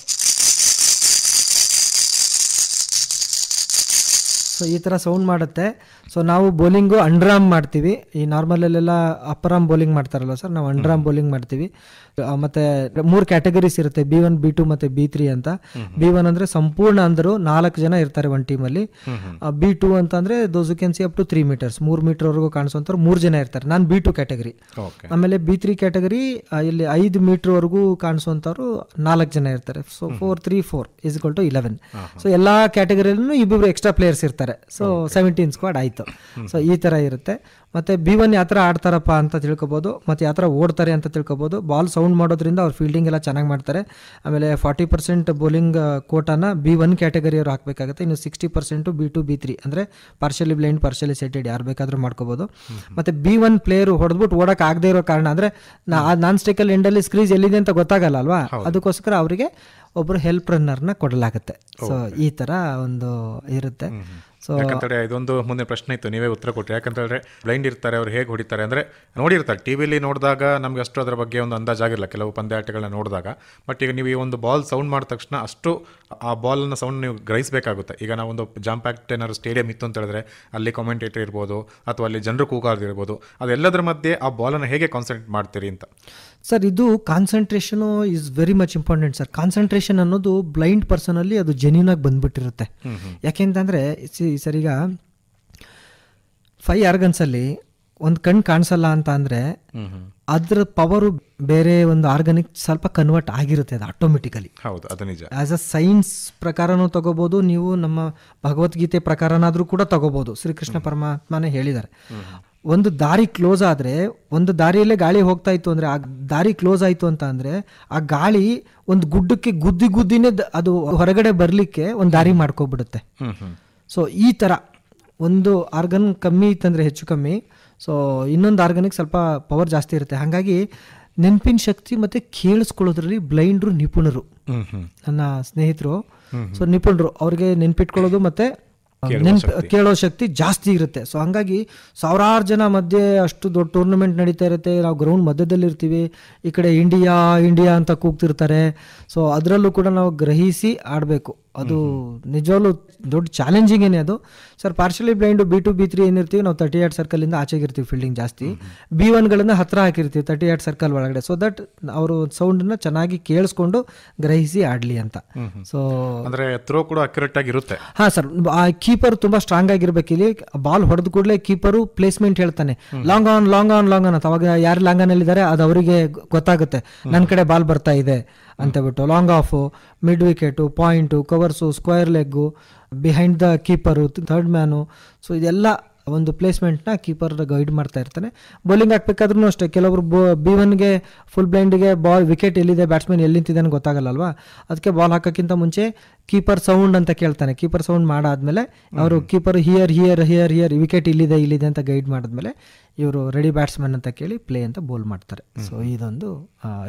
ಸೊ ಈ ಥರ ಸೌಂಡ್ ಮಾಡುತ್ತೆ. ಸೊ ನಾವು ಬೌಲಿಂಗು ಅಂಡರ್ ಮಾಡ್ತೀವಿ. ಈ ನಾರ್ಮಲಲ್ಲೆಲ್ಲ ಅಪ್ಪರ್ ಆರ್ಮ್ ಬೌಲಿಂಗ್ ಮಾಡ್ತಾರಲ್ಲ ಸರ್, ನಾವು ಅಂಡರ್ ಆರ್ಮ್ ಬೌಲಿಂಗ್ ಮಾಡ್ತೀವಿ. ಮತ್ತು 3 ಕ್ಯಾಟಗರೀಸ್ ಇರುತ್ತೆ, B1, B2 ಮತ್ತು B3 ಅಂತ. B1 ಅಂದರೆ ಸಂಪೂರ್ಣ ಅಂದರು 4 ಜನ ಇರ್ತಾರೆ ಒಂದು ಟೀಮಲ್ಲಿ. B2 ಅಂತಂದರೆ those you can see up to 3 meters, 3 meterವರೆಗೂ ಕಾಣಿಸೋಂಥವ್ರು 3 ಜನ ಇರ್ತಾರೆ. ನಾನು B2 ಕ್ಯಾಟಗರಿ. ಆಮೇಲೆ B3 ಕ್ಯಾಟಗರಿ ಇಲ್ಲಿ 5 meterವರೆಗೂ ಕಾಣಿಸೋಂಥವ್ರು 4 ಜನ ಇರ್ತಾರೆ. ಸೊ 4, 3, 4 = 11. ಸೊ ಎಲ್ಲ ಕ್ಯಾಟಗರಿಯಲ್ಲೂ ಇಬ್ಬರು ಎಕ್ಸ್ಟ್ರಾ ಪ್ಲೇಯರ್ಸ್ ಇರ್ತಾರೆ. ಸೊ 17 ಸ್ಕ್ವಾಡ್ ಆಯಿತು. ಸೊ ಈ ಥರ ಇರುತ್ತೆ. ಮತ್ತು B1 ಯಾವ ಥರ ಆಡ್ತಾರಪ್ಪ ಅಂತ ತಿಳ್ಕೊಬೋದು, ಮತ್ತು ಯಾವ ಥರ ಓಡ್ತಾರೆ ಅಂತ ತಿಳ್ಕೊಬೋದು. ಬಾಲ್ ಸೌಂಡ್ ಮಾಡೋದ್ರಿಂದ ಅವ್ರು ಫೀಲ್ಡಿಂಗ್ ಎಲ್ಲ ಚೆನ್ನಾಗಿ ಮಾಡ್ತಾರೆ. ಆಮೇಲೆ 40% ಬೌಲಿಂಗ್ ಕೋಟಾನ B1 ಕ್ಯಾಟಗರಿಯವ್ರು ಹಾಕಬೇಕಾಗುತ್ತೆ. ಇನ್ನು 60% B2, B3 ಅಂದರೆ ಪಾರ್ಷಲಿ ಬ್ಲೈಂಡ್, ಪಾರ್ಷಲಿ ಸೆಟೆಡ್ ಯಾರು ಬೇಕಾದರೂ ಮಾಡ್ಕೋಬೋದು. ಮತ್ತು B1 ಪ್ಲೇಯರು ಹೊಡೆದ್ಬಿಟ್ಟು ಓಡೋಕೆ ಆಗದೆ ಇರೋ ಕಾರಣ ಅಂದರೆ ನಾನ್ ಸ್ಟ್ರೈಕಲ್ ಎಂಡಲ್ಲಿ ಸ್ಕ್ರೀಸ್ ಎಲ್ಲಿದೆ ಅಂತ ಗೊತ್ತಾಗಲ್ಲ ಅಲ್ವಾ, ಅದಕ್ಕೋಸ್ಕರ ಅವರಿಗೆ ಒಬ್ಬರು ಹೆಲ್ಪ್ ರನ್ನರ್ನ ಕೊಡಲಾಗುತ್ತೆ. ಸೊ ಈ ಥರ ಒಂದು ಇರುತ್ತೆ. ಸೊ ಯಾಕಂತೇಳಿ ಇದೊಂದು ಮುಂದೆ ಪ್ರಶ್ನೆ ಇತ್ತು, ನೀವೇ ಉತ್ತರ ಕೊಟ್ಟರೆ. ಯಾಕಂತೇಳಿದ್ರೆ ಬ್ಲೈಂಡ್ ಇರ್ತಾರೆ, ಅವ್ರು ಹೇಗೆ ಹೊಡಿತಾರೆ ಅಂದರೆ ನೋಡಿರ್ತಾರೆ ಟಿವಿಲಿ ನೋಡಿದಾಗ ನಮಗೆ ಅಷ್ಟು ಅದರ ಬಗ್ಗೆ ಒಂದು ಅಂದಾಜಾಗಿರಲ್ಲ ಕೆಲವು ಪಂದ್ಯಾಟಗಳನ್ನ ನೋಡಿದಾಗ. ಬಟ್ ಈಗ ನೀವು ಈ ಒಂದು ಬಾಲ್ ಸೌಂಡ್ ಮಾಡಿದ ತಕ್ಷಣ ಅಷ್ಟು ಆ ಬಾಲ್ನ ಸೌಂಡ್ ನೀವು ಗ್ರಹಿಸಬೇಕಾಗುತ್ತೆ. ಈಗ ನಾವೊಂದು ಜಾಂಪ್ಯಾಕ್ಟ್ ಏನಾದ್ರು ಸ್ಟೇಡಿಯಂ ಇತ್ತು ಅಂತ ಹೇಳಿದ್ರೆ ಅಲ್ಲಿ ಕಾಮೆಂಟೇಟರ್ ಇರ್ಬೋದು ಅಥವಾ ಅಲ್ಲಿ ಜನರು ಕೂಗಾರ್ದಿರ್ಬೋದು, ಅದೆಲ್ಲದರ ಮಧ್ಯೆ ಆ ಬಾಲನ್ನು ಹೇಗೆ ಕಾನ್ಸಂಟ್ರೇಟ್ ಮಾಡ್ತೀರಿ ಅಂತ. ಸರ್, ಇದು concentration is very much important sir. Concentration ಅನ್ನೋದು ಬ್ಲೈಂಡ್ ಪರ್ಸನಲ್ಲಿ ಅದು ಜೆನ್ಯೂನ್ ಆಗಿ ಬಂದ್ಬಿಟ್ಟಿರುತ್ತೆ. ಯಾಕೆಂತಂದರೆ ಸರ್, ಈಗ 5 ಆರ್ಗನ್ಸಲ್ಲಿ ಒಂದು ಕಣ್ಣು ಕಾಣಿಸಲ್ಲ ಅಂತ ಅಂದರೆ ಅದ್ರ ಪವರು ಬೇರೆ ಒಂದು ಆರ್ಗನಿಕ್ ಸ್ವಲ್ಪ ಕನ್ವರ್ಟ್ ಆಗಿರುತ್ತೆ, ಅದು ಆಟೋಮೆಟಿಕಲಿ. ಹೌದು, ಅದು ನಿಜ. ಆಸ್ ಅ ಸೈನ್ಸ್ ಪ್ರಕಾರನೂ ತಗೋಬೋದು, ನೀವು ನಮ್ಮ ಭಗವದ್ಗೀತೆ ಪ್ರಕಾರನಾದರೂ ಕೂಡ ತಗೋಬೋದು. ಶ್ರೀಕೃಷ್ಣ ಪರಮಾತ್ಮನೇ ಹೇಳಿದ್ದಾರೆ, ಒಂದು ದಾರಿ ಕ್ಲೋಸ್ ಆದರೆ, ಒಂದು ದಾರಿಯಲ್ಲೇ ಗಾಳಿ ಹೋಗ್ತಾ ಇತ್ತು ಅಂದರೆ, ಆ ದಾರಿ ಕ್ಲೋಸ್ ಆಯಿತು ಅಂತ ಅಂದರೆ ಆ ಗಾಳಿ ಒಂದು ಗುಡ್ಡಕ್ಕೆ ಗುದ್ದಿನೇ ಅದು ಹೊರಗಡೆ ಬರಲಿಕ್ಕೆ ಒಂದು ದಾರಿ ಮಾಡ್ಕೊಬಿಡುತ್ತೆ. ಸೊ ಈ ಥರ ಒಂದು ಆರ್ಗನ್ ಕಮ್ಮಿ ಇತ್ತಂದರೆ ಹೆಚ್ಚು ಕಮ್ಮಿ, ಸೊ ಇನ್ನೊಂದು ಆರ್ಗನಿಗೆ ಸ್ವಲ್ಪ ಪವರ್ ಜಾಸ್ತಿ ಇರುತ್ತೆ. ಹಾಗಾಗಿ ನೆನಪಿನ ಶಕ್ತಿ ಮತ್ತು ಕೇಳಿಸ್ಕೊಳ್ಳೋದ್ರಲ್ಲಿ ಬ್ಲೈಂಡ್ರು ನಿಪುಣರು. ನನ್ನ ಸ್ನೇಹಿತರು ಸೊ ನಿಪುಣರು, ಅವ್ರಿಗೆ ನೆನ್ಪಿಟ್ಕೊಳ್ಳೋದು ಮತ್ತು ಕೇಳೋ ಶಕ್ತಿ ಜಾಸ್ತಿ ಇರುತ್ತೆ. ಸೊ ಹಂಗಾಗಿ ಸಾವಿರಾರು ಜನ ಮಧ್ಯೆ ಅಷ್ಟು ದೊಡ್ಡ ಟೂರ್ನಮೆಂಟ್ ನಡೀತಾ ಇರುತ್ತೆ, ನಾವು ಗ್ರೌಂಡ್ ಮಧ್ಯದಲ್ಲಿ ಇರ್ತೀವಿ, ಈ ಕಡೆ ಇಂಡಿಯಾ ಇಂಡಿಯಾ ಅಂತ ಕೂಗ್ತಿರ್ತಾರೆ. ಸೊ ಅದರಲ್ಲೂ ಕೂಡ ನಾವು ಗ್ರಹಿಸಿ ಆಡಬೇಕು. ಅದು ನಿಜವಾಗ್ಲೂ ದೊಡ್ಡ ಚಾಲೆಂಜಿಂಗ್ ಏನೇ ಅದು sir. Partially blind B2, B3 ಏನಿರ್ತೀವಿ ನಾವು 38 ಸರ್ಕಲಿಂದ ಆಚೆಗಿರ್ತೀವಿ, ಫೀಲ್ಡಿಂಗ್ ಜಾಸ್ತಿ. B1ಗಳನ್ನ ಹತ್ತಿರ ಹಾಕಿರ್ತೀವಿ 38 ಸರ್ಕಲ್ ಒಳಗಡೆ, ಸೊ ದಟ್ ಅವರು ಸೌಂಡನ್ನ ಚೆನ್ನಾಗಿ ಕೇಳಿಸ್ಕೊಂಡು ಗ್ರಹಿಸಿ ಆಡಲಿ ಅಂತ. ಸೊ ಅಂದರೆ ಥ್ರೋ ಕೂಡ ಅಕ್ಯುರೇಟ್ ಆಗಿರುತ್ತೆ. ಹಾಂ ಸರ್, ಆ ಕೀಪರ್ ತುಂಬ ಸ್ಟ್ರಾಂಗ್ ಆಗಿರ್ಬೇಕು. ಇಲ್ಲಿ ಬಾಲ್ ಹೊಡೆದ ಕೂಡಲೇ ಕೀಪರು ಪ್ಲೇಸ್ಮೆಂಟ್ ಹೇಳ್ತಾನೆ, long on long on long on ಅಂತ. ಅವಾಗ ಯಾರು ಲಾಂಗ್ ಆನ್ ಅಲ್ಲಿದ್ದಾರೆ ಅದು ಅವರಿಗೆ ಗೊತ್ತಾಗುತ್ತೆ, ನನ್ನ ಕಡೆ ಬಾಲ್ ಬರ್ತಾ ಇದೆ ಅಂತಬಿಟ್ಟು. Long off, mid wicket, point, covers, square leg, behind the keeper, third man. So ಇದೆಲ್ಲ ಒಂದು ಪ್ಲೇಸ್ಮೆಂಟ್ನ ಕೀಪರ್ ಗೈಡ್ ಮಾಡ್ತಾ ಇರ್ತಾನೆ. ಬೌಲಿಂಗ್ ಹಾಕ್ಬೇಕಾದ್ರೂ ಅಷ್ಟೇ, ಕೆಲವರು B1ಗೆ ಫುಲ್ ಬ್ಲೈಂಡ್ಗೆ ಬಾಲ್ ವಿಕೆಟ್ ಎಲ್ಲಿದೆ, ಬ್ಯಾಟ್ಸ್ಮನ್ ಎಲ್ಲಿ ನಿಂತಿದ್ದಾನೆ ಗೊತ್ತಾಗಲ್ಲಲ್ವಾ, ಅದಕ್ಕೆ ಬಾಲ್ ಹಾಕೋಕ್ಕಿಂತ ಮುಂಚೆ ಕೀಪರ್ ಸೌಂಡ್ ಅಂತ ಕೇಳ್ತಾನೆ. ಕೀಪರ್ ಸೌಂಡ್ ಮಾಡಾದ್ಮೇಲೆ ಅವರು keeper here here here here wicket ಇಲ್ಲಿದೆ ಅಂತ ಗೈಡ್ ಮಾಡಿದ್ಮೇಲೆ ಇವರು ರೆಡಿ ಬ್ಯಾಟ್ಸ್ಮನ್ ಅಂತ ಕೇಳಿ ಪ್ಲೇ ಅಂತ ಬೋಲ್ ಮಾಡ್ತಾರೆ. ಸೊ ಇದೊಂದು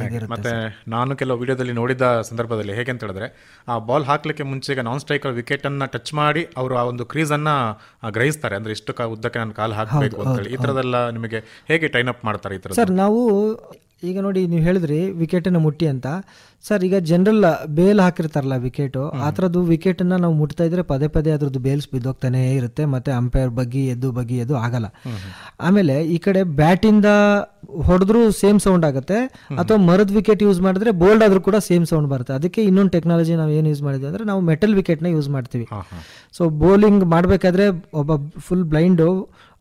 ಇದಿರುತ್ತೆ. ಮತ್ತೆ ನಾನು ಕೆಲವು ವಿಡಿಯೋದಲ್ಲಿ ನೋಡಿದ ಸಂದರ್ಭದಲ್ಲಿ ಹೇಗೆ ಅಂತ ಹೇಳಿದ್ರೆ, ಆ ಬಾಲ್ ಹಾಕ್ಲಿಕ್ಕೆ ಮುಂಚೆ ನಾನ್ ಸ್ಟ್ರೈಕರ್ ವಿಕೆಟ್ ಅನ್ನ ಟಚ್ ಮಾಡಿ ಅವರು ಆ ಒಂದು ಕ್ರೀಸ್ ಅನ್ನ ಗ್ರಹಿಸ್ತಾರೆ, ಅಂದ್ರೆ ಇಷ್ಟು ಉದ್ದಕ್ಕೆ ನಾನು ಕಾಲು ಹಾಕಬೇಕು ಅಂತ ಹೇಳಿ. ಈ ತರದೆಲ್ಲ ನಿಮಗೆ ಹೇಗೆ ಟೈನ್ ಅಪ್ ಮಾಡ್ತಾರೆ ಈ ತರ? ಸರ್, ನಾವು ಈಗ ನೋಡಿ, ನೀವು ಹೇಳಿದ್ರಿ ವಿಕೆಟನ್ನು ಮುಟ್ಟಿ ಅಂತ. ಸರ್ ಈಗ ಜನರಲ್ ಬೇಲ್ ಹಾಕಿರ್ತಾರಲ್ಲ ವಿಕೆಟು, ಆ ಥರದ್ದು ವಿಕೆಟನ್ನು ನಾವು ಮುಟ್ತಾ ಇದ್ರೆ ಪದೇ ಪದೇ ಅದ್ರದ್ದು ಬೇಲ್ಸ್ ಬಿದ್ದೋಗ್ತಾನೆ ಇರುತ್ತೆ, ಮತ್ತು ಅಂಪೈರ್ ಬಗ್ಗಿ ಎದ್ದು ಆಗಲ್ಲ. ಆಮೇಲೆ ಈ ಕಡೆ ಬ್ಯಾಟಿಂದ ಹೊಡೆದ್ರೂ ಸೇಮ್ ಸೌಂಡ್ ಆಗುತ್ತೆ, ಅಥವಾ ಮರದ ವಿಕೆಟ್ ಯೂಸ್ ಮಾಡಿದ್ರೆ ಬೋಲ್ಡ್ ಆದ್ರೂ ಕೂಡ ಸೇಮ್ ಸೌಂಡ್ ಬರುತ್ತೆ. ಅದಕ್ಕೆ ಇನ್ನೊಂದು ಟೆಕ್ನಾಲಜಿ ನಾವು ಏನು ಯೂಸ್ ಮಾಡಿದ್ವಿ ಅಂದರೆ ನಾವು ಮೆಟಲ್ ವಿಕೆಟ್ನ ಯೂಸ್ ಮಾಡ್ತೀವಿ. ಸೊ ಬೌಲಿಂಗ್ ಮಾಡಬೇಕಾದ್ರೆ ಒಬ್ಬ ಫುಲ್ ಬ್ಲೈಂಡು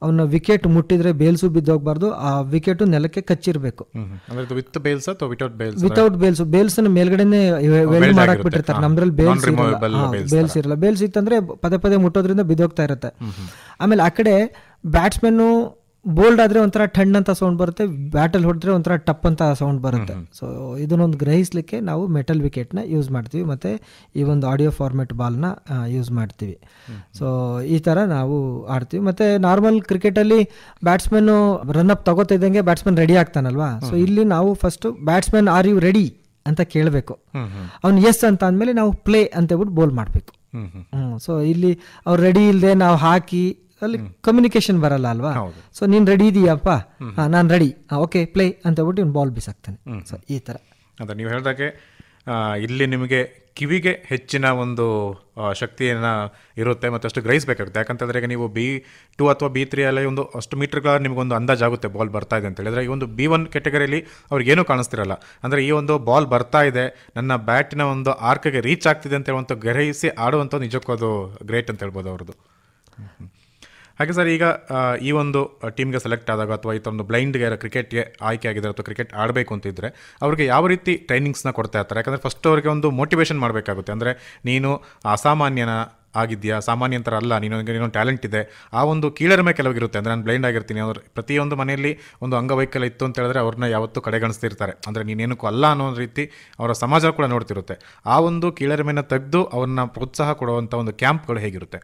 ಅವನ ವಿಕೆಟ್ ಮುಟ್ಟಿದ್ರೆ ಬೇಲ್ಸು ಬಿದ್ದೋಗ್ಬಾರ್ದು, ಆ ವಿಕೆಟು ನೆಲಕ್ಕೆ ಕಚ್ಚಿರ್ಬೇಕು. ವಿತೌಟ್ ಬೇಲ್ಸ್ ಮೇಲ್ಗಡೆನೆ ವೆಲ್ಡ್ ಮಾಡಕ್ ಬಿಟ್ಟಿರ್ತಾರೆ. ನಮ್ದ್ರಲ್ಲಿ ಬೇಲ್ಸ್ ಇರಲ್ಲ. ಬೇಲ್ಸ್ ಇತ್ತಂದ್ರೆ ಪದೇ ಪದೇ ಮುಟ್ಟೋದ್ರಿಂದ ಬಿದ್ದೋಗ್ತಾ ಇರುತ್ತೆ. ಆಮೇಲೆ ಆ ಕಡೆ ಬ್ಯಾಟ್ಸ್ಮನ್ನು ಬೋಲ್ಡ್ ಆದ್ರೆ ಒಂಥರ ಟಣ್ ಅಂತ ಸೌಂಡ್ ಬರುತ್ತೆ, ಬ್ಯಾಟಲ್ಲಿ ಹೊಡೆದ್ರೆ ಒಂಥರ ಟಪ್ ಅಂತ ಸೌಂಡ್ ಬರುತ್ತೆ. ಸೊ ಇದನ್ನೊಂದು ಗ್ರಹಿಸ್ಲಿಕ್ಕೆ ನಾವು ಮೆಟಲ್ ವಿಕೆಟ್ನ ಯೂಸ್ ಮಾಡ್ತೀವಿ, ಮತ್ತು ಈ ಒಂದು ಆಡಿಯೋ ಫಾರ್ಮೆಟ್ ಬಾಲ್ನ ಯೂಸ್ ಮಾಡ್ತೀವಿ. ಸೊ ಈ ಥರ ನಾವು ಆಡ್ತೀವಿ. ಮತ್ತು ನಾರ್ಮಲ್ ಕ್ರಿಕೆಟಲ್ಲಿ ಬ್ಯಾಟ್ಸ್ಮನ್ನು ರನ್ಅಪ್ ತಗೋತಾ ಇದ್ದಂಗೆ ಬ್ಯಾಟ್ಸ್ಮನ್ ರೆಡಿ ಆಗ್ತಾನಲ್ವಾ. ಸೊ ಇಲ್ಲಿ ನಾವು first batsman are you ready ಅಂತ ಕೇಳಬೇಕು. ಅವ್ನು ಎಸ್ ಅಂತ ಅಂದಮೇಲೆ ನಾವು ಪ್ಲೇ ಅಂತ ಹೇಳ್ಬಿಟ್ಟು ಬೋಲ್ ಮಾಡಬೇಕು. ಸೊ ಇಲ್ಲಿ ಅವ್ರು ರೆಡಿ ಇಲ್ಲದೆ ನಾವು ಹಾಕಿ ಅಲ್ಲಿ ಕಮ್ಯುನಿಕೇಶನ್ ಬರಲ್ಲ ಅಲ್ವಾ. ಸೊ ನೀನ್ ರೆಡಿ ಇದೀಯಪ್ಪ, ನಾನು ರೆಡಿ, ಓಕೆ ಪ್ಲೇ ಅಂತ ಹೇಳ್ಬಿಟ್ಟು ಇವ್ನು ಬಾಲ್ ಬಿಸಾಕ್ತಾನೆ. ಸೊ ಈ ಥರ ಅದ ನೀವು ಹೇಳಿದಾಗೆ ಇಲ್ಲಿ ನಿಮಗೆ ಕಿವಿಗೆ ಹೆಚ್ಚಿನ ಒಂದು ಶಕ್ತಿಯನ್ನು ಇರುತ್ತೆ ಮತ್ತು ಅಷ್ಟು ಗ್ರಹಿಸಬೇಕಾಗುತ್ತೆ. ಯಾಕಂತಂದರೆ ಈಗ ನೀವು B2 ಅಥವಾ B3 ಅಲ್ಲಿ ಒಂದು ಅಷ್ಟು ಮೀಟರ್ಗಳ ನಿಮಗೊಂದು ಅಂದಾಜಾಗುತ್ತೆ ಬಾಲ್ ಬರ್ತಾ ಇದೆ ಅಂತ ಹೇಳಿದ್ರೆ, ಈ ಒಂದು B1 ಕೆಟಗರಿಯಲ್ಲಿ ಅವ್ರಿಗೇನೂ ಕಾಣಿಸ್ತಿರಲ್ಲ. ಅಂದರೆ ಈ ಒಂದು ಬಾಲ್ ಬರ್ತಾ ಇದೆ, ನನ್ನ ಬ್ಯಾಟಿನ ಒಂದು ಆರ್ಕ್ಗೆ ರೀಚ್ ಆಗ್ತಿದೆ ಅಂತ ಹೇಳುವಂಥ ಗ್ರಹಿಸಿ ಆಡುವಂಥ ನಿಜಕ್ಕೂ ಅದು ಗ್ರೇಟ್ ಅಂತ ಹೇಳ್ಬೋದು ಅವ್ರದ್ದು. ಹಾಗೆ ಸರ್, ಈಗ ಈ ಒಂದು ಟೀಮ್ಗೆ ಸೆಲೆಕ್ಟ್ ಆದಾಗ ಅಥವಾ ಈ ಒಂದು ಬ್ಲೈಂಡ್ಗೆ ಕ್ರಿಕೆಟ್ಗೆ ಆಯ್ಕೆ ಆಗಿದ್ದಾರೆ ಅಥವಾ ಕ್ರಿಕೆಟ್ ಆಡಬೇಕು ಅಂತಿದ್ರೆ ಅವ್ರಿಗೆ ಯಾವ ರೀತಿ ಟ್ರೈನಿಂಗ್ಸ್ನ ಕೊಡ್ತಾ ಇರ್ತಾರೆ? ಯಾಕಂದರೆ ಫಸ್ಟ್ ಅವ್ರಿಗೆ ಒಂದು ಮೋಟಿವೇಶನ್ ಮಾಡಬೇಕಾಗುತ್ತೆ. ಅಂದರೆ ನೀನು ಅಸಾಮಾನ್ಯನ ಆಗಿದೆಯಾ, ಸಾಮಾನ್ಯ ಅಂತರ ಅಲ್ಲ, ನೀನು ಟ್ಯಾಲೆಂಟ್ ಇದೆ, ಆ ಒಂದು ಕೀಳರಿಮೆ ಕೆಲವಗಿರುತ್ತೆ. ಅಂದರೆ ನಾನು ಬ್ಲೈಂಡ್ ಆಗಿರ್ತೀನಿ, ಅವ್ರು ಪ್ರತಿಯೊಂದು ಮನೆಯಲ್ಲಿ ಒಂದು ಅಂಗವೈಕಲ್ಯ ಇತ್ತು ಅಂತ ಹೇಳಿದ್ರೆ ಅವ್ರನ್ನ ಯಾವತ್ತೂ ಕಡೆಗಣಿಸ್ತಿರ್ತಾರೆ. ಅಂದರೆ ನೀನೇನಕ್ಕೂ ಅಲ್ಲ ಅನ್ನೋ ರೀತಿ ಅವರ ಸಮಾಜ ಕೂಡ ನೋಡ್ತಿರುತ್ತೆ. ಆ ಒಂದು ಕೀಳರಿಮೆನ ತೆಗೆದು ಅವ್ರನ್ನ ಪ್ರೋತ್ಸಾಹ ಕೊಡುವಂಥ ಒಂದು ಕ್ಯಾಂಪ್ಗಳು ಹೇಗಿರುತ್ತೆ?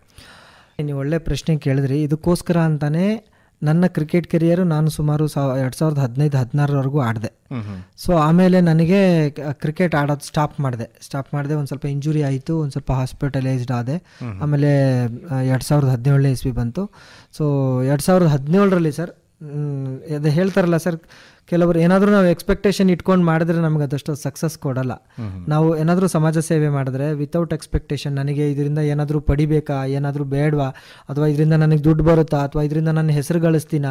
ನೀವು ಒಳ್ಳೆ ಪ್ರಶ್ನೆ ಕೇಳಿದ್ರಿ. ಇದಕ್ಕೋಸ್ಕರ ಅಂತಾನೆ ನನ್ನ ಕ್ರಿಕೆಟ್ ಕೆರಿಯರು ನಾನು ಸುಮಾರು 2015-16 ಆಡಿದೆ. ಸೊ ಆಮೇಲೆ ನನಗೆ ಕ್ರಿಕೆಟ್ ಆಡೋದು ಸ್ಟಾಪ್ ಮಾಡಿದೆ. ಒಂದು ಸ್ವಲ್ಪ ಇಂಜುರಿ ಆಯಿತು, ಒಂದು ಸ್ವಲ್ಪ ಹಾಸ್ಪಿಟಲೈಸ್ಡ್ ಆದೆ. ಆಮೇಲೆ 2017 ಇಸ್ವಿ ಬಂತು. ಸೊ 2017ರಲ್ಲಿ ಸರ್ ಅದು ಹೇಳ್ತಾರಲ್ಲ ಸರ್, ಕೆಲವರು ಏನಾದರೂ ನಾವು ಎಕ್ಸ್ಪೆಕ್ಟೇಷನ್ ಇಟ್ಕೊಂಡು ಮಾಡಿದ್ರೆ ನಮ್ಗೆ ಅದಷ್ಟು ಸಕ್ಸಸ್ ಕೊಡಲ್ಲ. ನಾವು ಏನಾದರೂ ಸಮಾಜ ಸೇವೆ ಮಾಡಿದ್ರೆ ವಿತೌಟ್ ಎಕ್ಸ್ಪೆಕ್ಟೇಷನ್, ನನಗೆ ಇದರಿಂದ ಏನಾದರೂ ಪಡಿಬೇಕಾ, ಏನಾದರೂ ಬೇಡವಾ, ಅಥವಾ ಇದರಿಂದ ನನಗೆ ದುಡ್ಡು ಬರುತ್ತಾ, ಅಥವಾ ಇದರಿಂದ ನನ್ನ ಹೆಸರು ಗಳಿಸ್ತೀನ,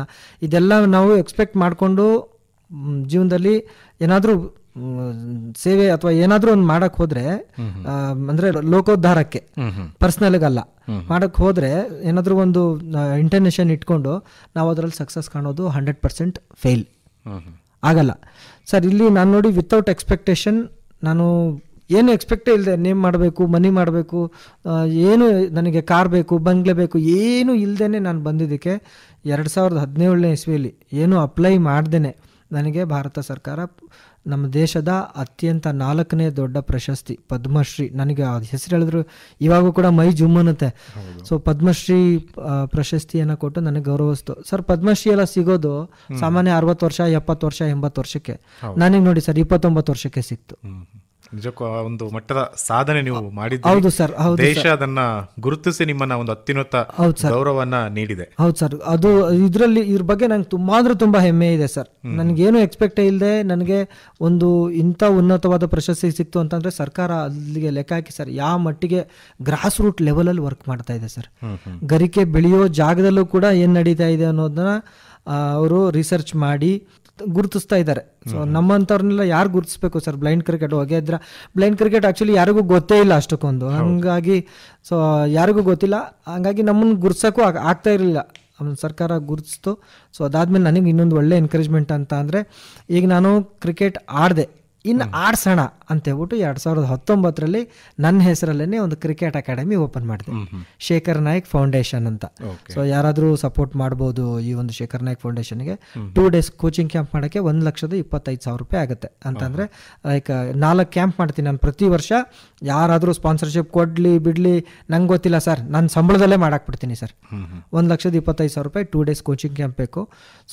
ಇದೆಲ್ಲ ನಾವು ಎಕ್ಸ್ಪೆಕ್ಟ್ ಮಾಡಿಕೊಂಡು ಜೀವನದಲ್ಲಿ ಏನಾದರೂ ಸೇವೆ ಅಥವಾ ಏನಾದರೂ ಒಂದು ಮಾಡಕ್ ಹೋದ್ರೆ, ಅಂದ್ರೆ ಲೋಕೋದ್ಧಾರಕ್ಕೆ ಪರ್ಸ್ನಲ್ಗಲ್ಲ ಮಾಡಕ್ ಹೋದ್ರೆ, ಏನಾದರೂ ಒಂದು ಇಂಟೆನ್ಷನ್ ಇಟ್ಕೊಂಡು ನಾವು ಅದರಲ್ಲಿ ಸಕ್ಸಸ್ ಕಾಣೋದು 100% ಫೇಲ್ ಆಗಲ್ಲ ಸರ್. ಇಲ್ಲಿ ನಾನು ನೋಡಿ ವಿತೌಟ್ ಎಕ್ಸ್ಪೆಕ್ಟೇಷನ್, ನಾನು ಏನು ಎಕ್ಸ್ಪೆಕ್ಟೇ ಇಲ್ಲದೆ ನೇಮ್ ಮಾಡಬೇಕು, ಮನಿ ಮಾಡಬೇಕು, ಏನು ನನಗೆ ಕಾರ್ ಬೇಕು, ಬಂಗ್ಲೆ ಬೇಕು, ಏನು ಇಲ್ಲದೇ ನಾನು ಬಂದಿದ್ದಕ್ಕೆ 2017 ಇಸ್ವಿಯಲ್ಲಿ ಏನು ಅಪ್ಲೈ ಮಾಡ್ದೇನೆ ನನಗೆ ಭಾರತ ಸರ್ಕಾರ ನಮ್ಮ ದೇಶದ ಅತ್ಯಂತ 4ನೇ ದೊಡ್ಡ ಪ್ರಶಸ್ತಿ ಪದ್ಮಶ್ರೀ, ನನಗೆ ಹೆಸರು ಹೇಳಿದ್ರು ಇವಾಗೂ ಕೂಡ ಮೈ ಜುಮ್ ಅನ್ನುತ್ತೆ. ಸೊ ಪದ್ಮಶ್ರೀ ಪ್ರಶಸ್ತಿಯನ್ನು ಕೊಟ್ಟು ನನಗೆ ಗೌರವಿಸ್ತು ಸರ್. ಪದ್ಮಶ್ರೀ ಎಲ್ಲ ಸಿಗೋದು ಸಾಮಾನ್ಯ 60 ವರ್ಷ, 70 ವರ್ಷ, 80 ವರ್ಷಕ್ಕೆ. ನನಗೆ ನೋಡಿ ಸರ್ 29 ವರ್ಷಕ್ಕೆ ಸಿಕ್ತು. ನಿಜಕ್ಕೂ ಒಂದು ಮಟ್ಟದ ಸಾಧನೆ ನೀವು ಮಾಡಿದ್ದೀರಿ. ಹೌದು ಸರ್, ಹೌದು. ದೇಶ ಅದನ್ನ ಗುರುತಿಸಿ ನಿಮ್ಮನ್ನ ಒಂದು ಅತ್ಯುನ್ನತ ಗೌರವವನ್ನ ನೀಡಿದೆ. ಹೌದು ಸರ್, ಅದು ಇದ್ರ ಬಗ್ಗೆ ನಂಗೆ ತುಂಬಾ ಅಂದ್ರೆ ತುಂಬಾ ಹೆಮ್ಮೆ ಇದೆ ಸರ್. ನನಗೇನು ಎಕ್ಸ್ಪೆಕ್ಟೇ ಇಲ್ಲದೆ ನನಗೆ ಒಂದು ಇಂಥ ಉನ್ನತವಾದ ಪ್ರಶಸ್ತಿ ಸಿಕ್ತು ಅಂತಂದ್ರೆ ಸರ್ಕಾರ ಅಲ್ಲಿಗೆ ಲೆಕ್ಕ ಹಾಕಿ ಸರ್ ಯಾವ ಮಟ್ಟಿಗೆ ಗ್ರಾಸ್ ರೂಟ್ ಲೆವೆಲ್ ಅಲ್ಲಿ ವರ್ಕ್ ಮಾಡ್ತಾ ಇದೆ ಸರ್. ಗರಿಕೆ ಬೆಳೆಯೋ ಜಾಗದಲ್ಲೂ ಕೂಡ ಏನ್ ನಡೀತಾ ಇದೆ ಅನ್ನೋದನ್ನ ಅವರು ರಿಸರ್ಚ್ ಮಾಡಿ ಗುರುತಿಸ್ತಾ ಇದ್ದಾರೆ. ಸೊ ನಮ್ಮಂಥವ್ರನ್ನೆಲ್ಲ ಯಾರು ಗುರುತಿಸ್ಬೇಕು ಸರ್? ಬ್ಲೈಂಡ್ ಕ್ರಿಕೆಟ್ ಹೋಗಿ ಇದ್ರೆ ಬ್ಲೈಂಡ್ ಕ್ರಿಕೆಟ್ ಆಕ್ಚುಲಿ ಯಾರಿಗೂ ಗೊತ್ತೇ ಇಲ್ಲ ಅಷ್ಟಕ್ಕೊಂದು, ಹಂಗಾಗಿ ಸೊ ಯಾರಿಗೂ ಗೊತ್ತಿಲ್ಲ, ಹಂಗಾಗಿ ನಮ್ಮನ್ನು ಗುರ್ಸೋಕ್ಕೂ ಆಗ್ತಾ ಇರಲಿಲ್ಲ. ಸರ್ಕಾರ ಗುರುತಿಸ್ತು. ಸೊ ಅದಾದ್ಮೇಲೆ ನನಗೆ ಇನ್ನೊಂದು ಒಳ್ಳೆ ಎನ್ಕರೇಜ್ಮೆಂಟ್ ಅಂತ ಅಂದರೆ, ಈಗ ನಾನು ಕ್ರಿಕೆಟ್ ಆಡಿದೆ, ಇನ್ನು ಆಡ್ಸೋಣ ಅಂತ ಹೇಳ್ಬಿಟ್ಟು 2019ರಲ್ಲಿ ನನ್ನ ಹೆಸರಲ್ಲೇ ಒಂದು ಕ್ರಿಕೆಟ್ ಅಕಾಡೆಮಿ ಓಪನ್ ಮಾಡಿದೆ, ಶೇಖರ್ ನಾಯಕ್ ಫೌಂಡೇಶನ್ ಅಂತ. ಸೊ ಯಾರಾದರೂ ಸಪೋರ್ಟ್ ಮಾಡ್ಬೋದು ಈ ಒಂದು ಶೇಖರ್ ನಾಯಕ್ ಫೌಂಡೇಶನ್ಗೆ. 2 days ಕೋಚಿಂಗ್ ಕ್ಯಾಂಪ್ ಮಾಡೋಕ್ಕೆ 1,25,000 ರೂಪಾಯಿ ಆಗುತ್ತೆ. ಅಂತಂದರೆ ಲೈಕ್ 4 ಕ್ಯಾಂಪ್ ಮಾಡ್ತೀನಿ ನಾನು ಪ್ರತಿ ವರ್ಷ. ಯಾರಾದರೂ ಸ್ಪಾನ್ಸರ್ಶಿಪ್ ಕೊಡಲಿ ಬಿಡಲಿ ನಂಗೆ ಗೊತ್ತಿಲ್ಲ ಸರ್, ನಾನು ಸಂಬಳದಲ್ಲೇ ಮಾಡಾಕ್ಬಿಡ್ತೀನಿ ಸರ್. 1,25,000 ರೂಪಾಯಿ 2 days ಕೋಚಿಂಗ್ ಕ್ಯಾಂಪ್ ಬೇಕು.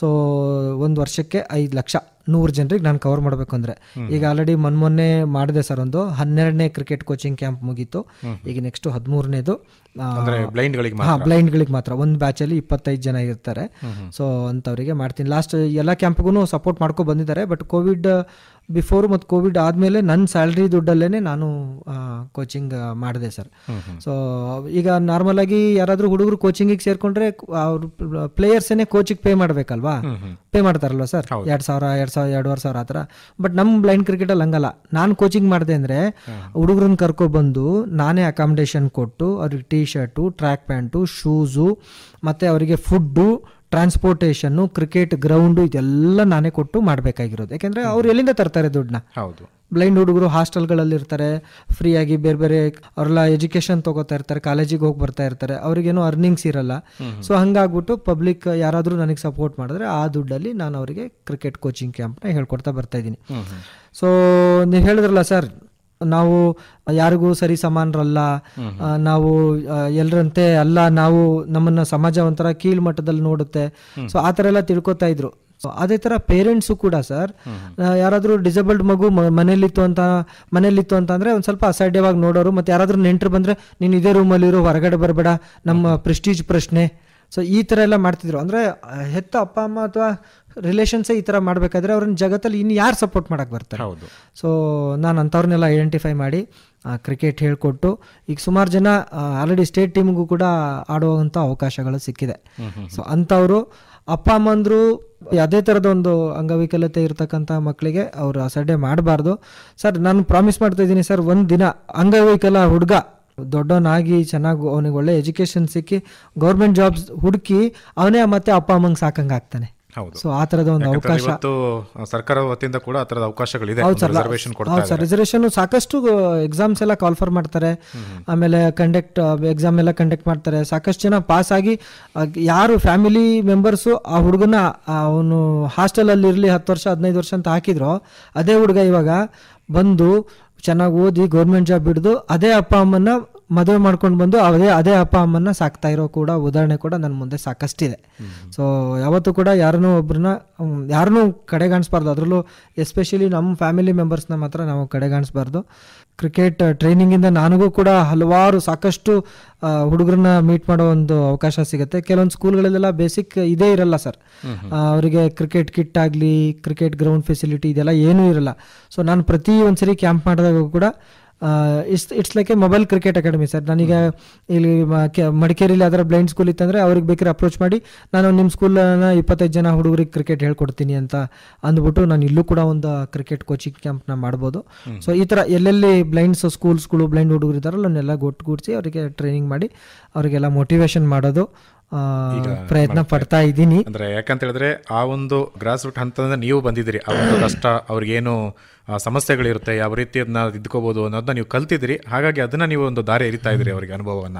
ಸೊ 1 ವರ್ಷಕ್ಕೆ 5 ಲಕ್ಷ 100 ಜನರಿಗೆ ನಾನು ಕವರ್ ಮಾಡಬೇಕು ಅಂದರೆ. ಈಗ ಆಲ್ರೆಡಿ ಮೊನ್ನೆ ಮಾಡಿದೆ ಸರ್, ಒಂದು 12ನೇ ಕ್ರಿಕೆಟ್ ಕೋಚಿಂಗ್ ಕ್ಯಾಂಪ್ ಮುಗೀತು. ಈಗ ನೆಕ್ಸ್ಟ್ 13ನೇದು ಬ್ಲೈಂಡ್ಗಳಿಗೆ ಮಾತ್ರ. ಒಂದು ಬ್ಯಾಚಲ್ಲಿ 25 ಜನ ಇರ್ತಾರೆ. ಸೊ ಅಂಥವರಿಗೆ ಮಾಡ್ತೀನಿ. ಲಾಸ್ಟ್ ಎಲ್ಲ ಕ್ಯಾಂಪ್ಗೂ ಸಪೋರ್ಟ್ ಮಾಡ್ಕೊ ಬಂದಿದ್ದಾರೆ. ಬಟ್ ಕೋವಿಡ್ ಬಿಫೋರ್ ಮತ್ತು ಕೋವಿಡ್ ಆದಮೇಲೆ ನನ್ನ ಸ್ಯಾಲ್ರಿ ದುಡ್ಡಲ್ಲೇ ನಾನು ಕೋಚಿಂಗ್ ಮಾಡಿದೆ ಸರ್. ಸೊ ಈಗ ನಾರ್ಮಲ್ ಆಗಿ ಯಾರಾದರೂ ಹುಡುಗರು ಕೋಚಿಂಗಿಗೆ ಸೇರ್ಕೊಂಡ್ರೆ ಅವ್ರ ಪ್ಲೇಯರ್ಸೇನೆ ಕೋಚಿಗೆ ಪೇ ಮಾಡಬೇಕಲ್ವಾ, ಪೇ ಮಾಡ್ತಾರಲ್ವ ಸರ್, 2,000 ಆ ಥರ. ಬಟ್ ನಮ್ಮ ಬ್ಲೈಂಡ್ ಕ್ರಿಕೆಟಲ್ಲಿ ಹಂಗಲ್ಲ. ನಾನು ಕೋಚಿಂಗ್ ಮಾಡಿದೆ ಅಂದರೆ ಹುಡುಗರನ್ನ ಕರ್ಕೊಬಂದು ನಾನೇ ಅಕಾಮಿಡೇಷನ್ ಕೊಟ್ಟು ಅವ್ರಿಗೆ T shirt, track pant, shoes, ಮತ್ತು ಅವರಿಗೆ ಫುಡ್ಡು, ಟ್ರಾನ್ಸ್ಪೋರ್ಟೇಷನ್ನು, ಕ್ರಿಕೆಟ್ ಗ್ರೌಂಡು, ಇದೆಲ್ಲ ನಾನೇ ಕೊಟ್ಟು ಮಾಡಬೇಕಾಗಿರೋದು. ಯಾಕೆಂದರೆ ಅವ್ರು ಎಲ್ಲಿಂದ ತರ್ತಾರೆ ದುಡ್ಡನ್ನ? ಹೌದು. ಬ್ಲೈಂಡ್ ಹುಡುಗರು ಹಾಸ್ಟೆಲ್ಗಳಲ್ಲಿ ಇರ್ತಾರೆ, ಫ್ರೀಯಾಗಿ ಬೇರೆ ಬೇರೆ ಅವರೆಲ್ಲ ಎಜುಕೇಷನ್ ತೊಗೋತಾ ಇರ್ತಾರೆ, ಕಾಲೇಜಿಗೆ ಹೋಗಿ ಬರ್ತಾ ಇರ್ತಾರೆ, ಅವ್ರಿಗೇನೋ ಅರ್ನಿಂಗ್ಸ್ ಇರಲ್ಲ. ಸೊ ಹಂಗಾಗ್ಬಿಟ್ಟು ಪಬ್ಲಿಕ್ ಯಾರಾದರೂ ನನಗೆ ಸಪೋರ್ಟ್ ಮಾಡಿದ್ರೆ ಆ ದುಡ್ಡಲ್ಲಿ ನಾನು ಅವರಿಗೆ ಕ್ರಿಕೆಟ್ ಕೋಚಿಂಗ್ ಕ್ಯಾಂಪ್ನ ಹೇಳ್ಕೊಡ್ತಾ ಬರ್ತಾ ಇದ್ದೀನಿ. ಸೊ ನೀವು ಹೇಳಿದ್ರಲ್ಲ ಸರ್, ನಾವು ಯಾರಿಗೂ ಸರಿ ಸಮಾನರಲ್ಲ, ನಾವು ಎಲ್ಲರಂತೆ ಅಲ್ಲ, ನಾವು ನಮ್ಮನ್ನ ಸಮಾಜ ಒಂಥರ ಕೀಳು ಮಟ್ಟದಲ್ಲಿ ನೋಡುತ್ತೆ. ಸೊ ಆ ಥರ ಎಲ್ಲ ತಿಳ್ಕೊತಾ ಇದ್ರು. ಅದೇ ಥರ ಪೇರೆಂಟ್ಸು ಕೂಡ ಸರ್, ಯಾರಾದರೂ ಡಿಸೇಬಲ್ಡ್ ಮಗು ಮನೇಲಿತ್ತು ಅಂತ ಅಂದರೆ ಒಂದು ಸ್ವಲ್ಪ ಅಸಡ್ಯವಾಗಿ ನೋಡೋರು. ಮತ್ತು ಯಾರಾದರೂ ನೆಂಟರು ಬಂದರೆ ನೀನು ಇದೇ ರೂಮಲ್ಲಿರೋ, ಹೊರಗಡೆ ಬರಬೇಡ, ನಮ್ಮ ಪ್ರೆಸ್ಟೀಜ್ ಪ್ರಶ್ನೆ. ಸೊ ಈ ಥರ ಎಲ್ಲ ಮಾಡ್ತಿದ್ರು. ಅಂದರೆ ಹೆತ್ತ ಅಪ್ಪ ಅಮ್ಮ ಅಥವಾ ರಿಲೇಷನ್ಸೇ ಈ ಥರ ಮಾಡಬೇಕಾದ್ರೆ ಅವ್ರನ್ನ ಜಗತ್ತಲ್ಲಿ ಇನ್ನು ಯಾರು ಸಪೋರ್ಟ್ ಮಾಡೋಕ್ಕೆ ಬರ್ತಾರೆ? ಹೌದು. ಸೊ ನಾನು ಅಂಥವ್ರನ್ನೆಲ್ಲ ಐಡೆಂಟಿಫೈ ಮಾಡಿ ಕ್ರಿಕೆಟ್ ಹೇಳಿಕೊಟ್ಟು ಈಗ ಸುಮಾರು ಜನ ಆಲ್ರೆಡಿ ಸ್ಟೇಟ್ ಟೀಮ್ಗೂ ಕೂಡ ಆಡುವಂಥ ಅವಕಾಶಗಳು ಸಿಕ್ಕಿದೆ. ಸೊ ಅಂಥವರು ಅಪ್ಪ ಅಮ್ಮಂದರು ಅದೇ ಥರದ ಒಂದು ಅಂಗವಿಕಲತೆ ಇರ್ತಕ್ಕಂಥ ಮಕ್ಕಳಿಗೆ ಅವರು ಅಸಡ್ಡೆ ಮಾಡಬಾರ್ದು. ಸರ್ ನಾನು ಪ್ರಾಮಿಸ್ ಮಾಡ್ತಾ ಇದ್ದೀನಿ ಸರ್, ಒಂದು ದಿನ ಅಂಗವಿಕಲ ಹುಡುಗ ದೊಡ್ಡವನಾಗಿ ಚೆನ್ನಾಗಿ ಅವನಿಗೆ ಒಳ್ಳೆ ಎಜುಕೇಶನ್ ಸಿಕ್ಕಿ ಗೌರ್ಮೆಂಟ್ ಜಾಬ್ಸ್ ಹುಡುಕಿ ಅವನೇ ಮತ್ತೆ ಅಪ್ಪ ಅಮ್ಮಂಗೆ ಸಾಕಂಗೆ ಆಗ್ತಾನೆ. ಸೊ ಆ ತರದ ಒಂದು ಅವಕಾಶ ಸರ್ಕಾರ ವತಿಯಿಂದ ಕೂಡ ಆ ತರದ ಅವಕಾಶಗಳಿದೆ. ಹೌದು ಸರ್, ರಿಸರ್ವೇಶನ್ ಸಾಕಷ್ಟು ಎಕ್ಸಾಮ್ಸ್ ಎಲ್ಲ ಕಾಲ್ಫರ್ ಮಾಡ್ತಾರೆ, ಆಮೇಲೆ ಎಕ್ಸಾಮ್ ಎಲ್ಲ ಕಂಡಕ್ಟ್ ಮಾಡ್ತಾರೆ. ಸಾಕಷ್ಟು ಜನ ಪಾಸ್ ಆಗಿ ಯಾರು ಫ್ಯಾಮಿಲಿ ಮೆಂಬರ್ಸು ಆ ಹುಡುಗನ ಅವನು ಹಾಸ್ಟೆಲ್ ಅಲ್ಲಿ ಇರಲಿ 10 ವರ್ಷ 15 ವರ್ಷ ಅಂತ ಹಾಕಿದ್ರು, ಅದೇ ಹುಡುಗ ಇವಾಗ ಬಂದು ಚೆನ್ನಾಗಿ ಓದಿ ಗೌರ್ಮೆಂಟ್ ಜಾಬ್ ಹಿಡಿದು ಅದೇ ಅಪ್ಪ ಅಮ್ಮನ್ನ ಮದುವೆ ಮಾಡ್ಕೊಂಡು ಬಂದು ಅದೇ ಅಪ್ಪ ಅಮ್ಮನ್ನ ಸಾಕ್ತಾ ಇರೋ ಕೂಡ ಉದಾಹರಣೆ ಕೂಡ ನನ್ನ ಮುಂದೆ ಸಾಕಷ್ಟಿದೆ. ಸೊ ಯಾವತ್ತೂ ಕೂಡ ಯಾರನ್ನೂ ಕಡೆಗಾಣಿಸ್ಬಾರ್ದು, ಅದರಲ್ಲೂ ಎಸ್ಪೆಷಲಿ ನಮ್ಮ ಫ್ಯಾಮಿಲಿ ಮೆಂಬರ್ಸ್ನ ಮಾತ್ರ ನಾವು ಕಡೆಗಾಣಿಸ್ಬಾರ್ದು. ಕ್ರಿಕೆಟ್ ಟ್ರೈನಿಂಗಿಂದ ನನಗೂ ಕೂಡ ಸಾಕಷ್ಟು ಹುಡುಗರನ್ನ ಮೀಟ್ ಮಾಡೋ ಒಂದು ಅವಕಾಶ ಸಿಗುತ್ತೆ. ಕೆಲವೊಂದು ಸ್ಕೂಲ್ಗಳಲ್ಲೆಲ್ಲ ಬೇಸಿಕ್ ಇದೇ ಇರಲ್ಲ ಸರ್, ಅವರಿಗೆ ಕ್ರಿಕೆಟ್ ಕಿಟ್ ಆಗಲಿ, ಕ್ರಿಕೆಟ್ ಗ್ರೌಂಡ್ ಫೆಸಿಲಿಟಿ ಇದೆಲ್ಲ ಏನೂ ಇರಲ್ಲ. ಸೊ ನಾನು ಪ್ರತಿ ಒಂದ್ಸರಿ ಕ್ಯಾಂಪ್ ಮಾಡಿದಾಗ ಕೂಡ it's like A mobile cricket academy sir. ನಾನೀಗ ಇಲ್ಲಿ ಮಡಿಕೇರಿಲಿ ಅದರ ಬ್ಲೈಂಡ್ ಸ್ಕೂಲ್ ಇತ್ತಂದರೆ ಅವ್ರಿಗೆ ಬೇಕಾದ್ರೆ ಅಪ್ರೋಚ್ ಮಾಡಿ ನಾನು ನಿಮ್ಮ ಸ್ಕೂಲನ್ನ 25 ಜನ ಹುಡುಗರಿಗೆ ಕ್ರಿಕೆಟ್ ಹೇಳ್ಕೊಡ್ತೀನಿ ಅಂತ ಅಂದ್ಬಿಟ್ಟು ನಾನು ಇಲ್ಲೂ ಕೂಡ ಒಂದು ಕ್ರಿಕೆಟ್ ಕೋಚಿಂಗ್ ಕ್ಯಾಂಪ್ನ ಮಾಡ್ಬೋದು. ಸೊ ಈ ಥರ ಎಲ್ಲೆಲ್ಲಿ ಬ್ಲೈಂಡ್ಸ್ ಸ್ಕೂಲ್ಸ್ಗಳು ಬ್ಲೈಂಡ್ ಹುಡುಗರು ಇದ್ದಾರಲ್ಲ ಅವನ್ನೆಲ್ಲ ಒಟ್ಟುಗೂಡಿಸಿ ಅವರಿಗೆ ಟ್ರೈನಿಂಗ್ ಮಾಡಿ ಅವರಿಗೆಲ್ಲ ಮೋಟಿವೇಶನ್ ಮಾಡೋದು ಪ್ರಯತ್ನ ಪಡ್ತಾ ಇದ್ದೀನಿ. ಅಂದ್ರೆ ಯಾಕಂತ ಹೇಳಿದ್ರೆ ಆ ಒಂದು ಗ್ರಾಸ್ ರೂಟ್ ಹಂತದಿಂದ ನೀವು ಬಂದಿದ್ದೀರಿ, ಆ ಒಂದು ಕಷ್ಟ ಅವ್ರಿಗೇನು ಸಮಸ್ಯೆಗಳಿರುತ್ತೆ, ಯಾವ ರೀತಿ ಅದನ್ನ ಇದ್ಕೋಬಹುದು ಅನ್ನೋದನ್ನ ನೀವು ಕಲ್ತಿದ್ದೀರಿ. ಹಾಗಾಗಿ ಅದನ್ನ ನೀವು ಒಂದು ದಾರಿ ಎರಿತಾ ಇದ್ದೀರಿ ಅವರಿಗೆ ಅನುಭವವನ್ನ.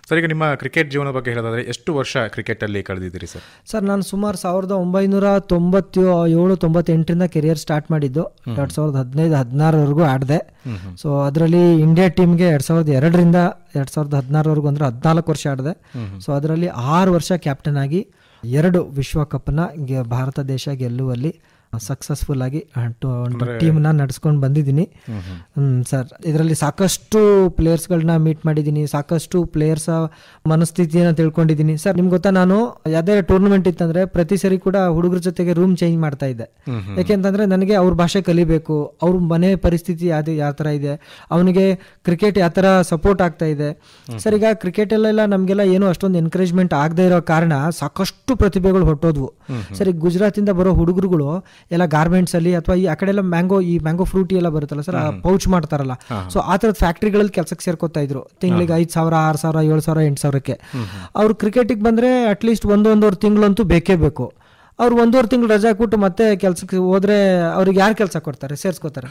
ಸರ್, ಈಗ ನಿಮ್ಮ ಕ್ರಿಕೆಟ್ ಜೀವನ ಬಗ್ಗೆ ಹೇಳೋದಾದ್ರೆ ಎಷ್ಟು ವರ್ಷ ಕ್ರಿಕೆಟ್ ಅಲ್ಲಿ ಕಳೆದಿದ್ದೀರಿ ಸರ್? ಸರ್ ನಾನು ಸುಮಾರು 1997-98 ಕೆರಿಯರ್ ಸ್ಟಾರ್ಟ್ ಮಾಡಿದ್ದು. 2015-16 ಆಡಿದೆ. ಸೊ ಅದರಲ್ಲಿ ಇಂಡಿಯಾ ಟೀಮ್ಗೆ 2002ರಿಂದ 2016 ಅಂದ್ರೆ 14 ವರ್ಷ ಆಡಿದೆ. ಸೊ ಅದರಲ್ಲಿ 6 ವರ್ಷ ಕ್ಯಾಪ್ಟನ್ ಆಗಿ 2 ವಿಶ್ವಕಪ್ನ ಭಾರತ ದೇಶ ಗೆಲ್ಲುವಲ್ಲಿ ಸಕ್ಸಸ್ಫುಲ್ ಆಗಿ ಒಂದು ಟೀಮ್ನ ನಡೆಸ್ಕೊಂಡು ಬಂದಿದ್ದೀನಿ ಸರ್. ಇದರಲ್ಲಿ ಸಾಕಷ್ಟು ಪ್ಲೇಯರ್ಸ್ಗಳನ್ನ ಮೀಟ್ ಮಾಡಿದ್ದೀನಿ, ಸಾಕಷ್ಟು ಪ್ಲೇಯರ್ಸ್ ಮನಸ್ಥಿತಿಯನ್ನು ತಿಳ್ಕೊಂಡಿದ್ದೀನಿ ಸರ್. ನಿಮ್ಗೆ ಗೊತ್ತಾ, ನಾನು ಯಾವುದೇ ಟೂರ್ನಮೆಂಟ್ ಇತ್ತಂದ್ರೆ ಪ್ರತಿ ಸರಿ ಕೂಡ ಹುಡುಗರ ಜೊತೆಗೆ ರೂಮ್ ಚೇಂಜ್ ಮಾಡ್ತಾ ಇದ್ದೆ. ಯಾಕೆಂತಂದ್ರೆ ನನಗೆ ಅವ್ರ ಭಾಷೆ ಕಲಿಬೇಕು, ಅವ್ರ ಮನೆ ಪರಿಸ್ಥಿತಿ ಯಾವ ಥರ ಇದೆ, ಅವನಿಗೆ ಕ್ರಿಕೆಟ್ ಯಾವ ಥರ ಸಪೋರ್ಟ್ ಆಗ್ತಾ ಇದೆ ಸರ್. ಈಗ ಕ್ರಿಕೆಟಲ್ಲೆಲ್ಲ ನಮಗೆಲ್ಲ ಏನೋ ಅಷ್ಟೊಂದು ಎನ್ಕರೇಜ್ಮೆಂಟ್ ಆಗದೆ ಇರೋ ಕಾರಣ ಸಾಕಷ್ಟು ಪ್ರತಿಭೆಗಳು ಹೊಟ್ಟೋದ್ವು ಸರ್. ಈಗ ಗುಜರಾತಿಂದ ಬರೋ ಹುಡುಗರುಗಳು ಎಲ್ಲ ಗಾರ್ಮೆಂಟ್ಸ್ ಅಲ್ಲಿ ಅಥವಾ ಆ ಕಡೆ ಎಲ್ಲ ಮ್ಯಾಂಗೋ ಫ್ರೂಟಿ ಎಲ್ಲ ಬರುತ್ತಲ್ಲ ಸರ್, ಪೌಚ್ ಮಾಡ್ತಾರಲ್ಲ, ಸೊ ಆ ತರದ ಫ್ಯಾಕ್ಟ್ರಿಗಳಲ್ಲಿ ಕೆಲಸಕ್ಕೆ ಸೇರ್ಕೋತಾ ಇದ್ರು. ತಿಂಗಳಿಗೆ 5,000, 6,000, 7,000, 8,000ಕ್ಕೆ. ಅವ್ರು ಕ್ರಿಕೆಟಿಗೆ ಬಂದ್ರೆ ಅಟ್ಲೀಸ್ಟ್ 1-1.5 ತಿಂಗಳಂತೂ ಬೇಕೇ ಬೇಕು. ಅವ್ರು 1.5 ತಿಂಗಳು ರಜಾ ಕೊಟ್ಟು ಮತ್ತೆ ಕೆಲಸಕ್ಕೆ ಹೋದ್ರೆ ಅವ್ರಿಗೆ ಯಾರು ಕೆಲಸ ಕೊಡ್ತಾರೆ? ಸೇರ್ಸ್ಕೋತಾರೆ.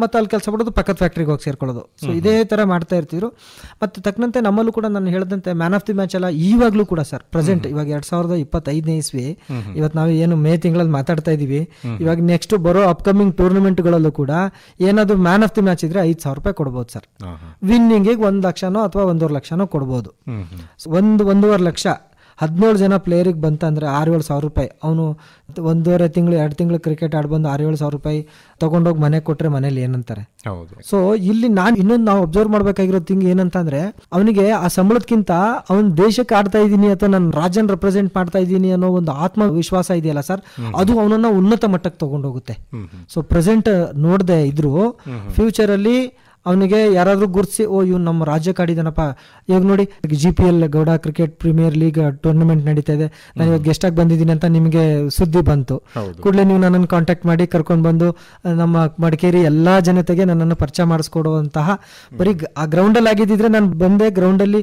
ಮತ್ತೆ ಅಲ್ಲಿ ಕೆಲಸ ಕೊಡೋದು, ಪಕ್ಕದ ಫ್ಯಾಕ್ಟ್ರಿಗೆ ಹೋಗಿ ಸೇರ್ಕೊಳ್ಳೋದು. ಸೊ ಇದೇ ತರ ಮಾಡ್ತಾ ಇರ್ತಿದ್ರು. ಮತ್ತೆ ತಕ್ಕಂತೆ ನಮ್ಮಲ್ಲೂ ಕೂಡ ನಾನು ಹೇಳಿದಂತೆ ಮ್ಯಾನ್ ಆಫ್ ದಿ ಮ್ಯಾಚ್ ಎಲ್ಲ ಇವಾಗ್ಲೂ ಕೂಡ ಸರ್ ಪ್ರೆಸೆಂಟ್ ಇವಾಗ 2025ನೇ ಇಸ್ವಿ, ಇವತ್ತು ನಾವು ಏನು ಮೇ ತಿಂಗಳಲ್ಲಿ ಮಾತಾಡ್ತಾ ಇದೀವಿ, ಇವಾಗ ನೆಕ್ಸ್ಟ್ ಬರೋ ಅಪ್ಕಮಿಂಗ್ ಟೂರ್ನಮೆಂಟ್ಗಳಲ್ಲೂ ಕೂಡ ಏನಾದ್ರು ಮ್ಯಾನ್ ಆಫ್ ದಿ ಮ್ಯಾಚ್ ಇದ್ರೆ 5,000 ರೂಪಾಯಿ ಕೊಡ್ಬೋದು ಸರ್. ವಿನ್ನಿಂಗಿಗೆ 1 ಲಕ್ಷನೋ ಅಥವಾ 1.5 ಲಕ್ಷನೋ ಕೊಡ್ಬೋದು. 1.5 ಲಕ್ಷ 17 ಜನ ಪ್ಲೇಯರಿಗೆ ಬಂತಂದರೆ 6-7 ಸಾವಿರ ರೂಪಾಯಿ, ಅವನು 1.5 ತಿಂಗಳು 2 ತಿಂಗಳು ಕ್ರಿಕೆಟ್ ಆಡ್ಬಂದು 6-7 ಸಾವಿರ ರೂಪಾಯಿ ತೊಗೊಂಡೋಗಿ ಮನೆಗೆ ಕೊಟ್ಟರೆ ಮನೇಲಿ ಏನಂತಾರೆ. ಹೌದು. ಸೊ ಇಲ್ಲಿ ಇನ್ನೊಂದು ನಾವು ಅಬ್ಸರ್ವ್ ಮಾಡ್ಬೇಕಾಗಿರೋ ಥಿಂಗ್ ಏನಂತಂದ್ರೆ, ಅವನಿಗೆ ಆ ಸಂಬಳಕ್ಕಿಂತ ಅವನ ದೇಶಕ್ಕೆ ಆಡ್ತಾ ಇದ್ದೀನಿ ಅಥವಾ ನನ್ನ ರಾಜ್ಯನ ರೆಪ್ರೆಸೆಂಟ್ ಮಾಡ್ತಾ ಇದ್ದೀನಿ ಅನ್ನೋ ಒಂದು ಆತ್ಮವಿಶ್ವಾಸ ಇದೆಯಲ್ಲ ಸರ್, ಅದು ಅವನನ್ನ ಉನ್ನತ ಮಟ್ಟಕ್ಕೆ ತಗೊಂಡೋಗುತ್ತೆ. ಸೊ ಪ್ರೆಸೆಂಟ್ ನೋಡದೆ ಇದ್ರು ಫ್ಯೂಚರ್ ಅಲ್ಲಿ ಅವನಿಗೆ ಯಾರಾದ್ರೂ ಗುರ್ತಿಸಿ, ಓ ಇವ್ನು ನಮ್ಮ ರಾಜ್ಯಕ್ಕೆ ಆಡಿದಾನಪ್ಪ. ಇವಾಗ ನೋಡಿ, GPL Gowda cricket premier league tournament ನಡೀತಾ ಇದೆ, ನಾನು ಇವತ್ತು ಗೆಸ್ಟ್ ಆಗಿ ಬಂದಿದ್ದೀನಿ ಅಂತ ನಿಮಗೆ ಸುದ್ದಿ ಬಂತು ಕೂಡಲೇ ನೀವು ನನ್ನನ್ನು ಕಾಂಟ್ಯಾಕ್ಟ್ ಮಾಡಿ ಕರ್ಕೊಂಡು ಬಂದು ನಮ್ಮ ಮಡಿಕೇರಿ ಎಲ್ಲಾ ಜನತೆಗೆ ನನ್ನನ್ನು ಪರಿಚಯ ಮಾಡಿಸ್ಕೊಡುವಂತಹ, ಬರೀ ಆ ಗ್ರೌಂಡಲ್ಲಿ ಆಗಿದ್ದಿದ್ರೆ ನಾನು ಬಂದೆ, ಗ್ರೌಂಡಲ್ಲಿ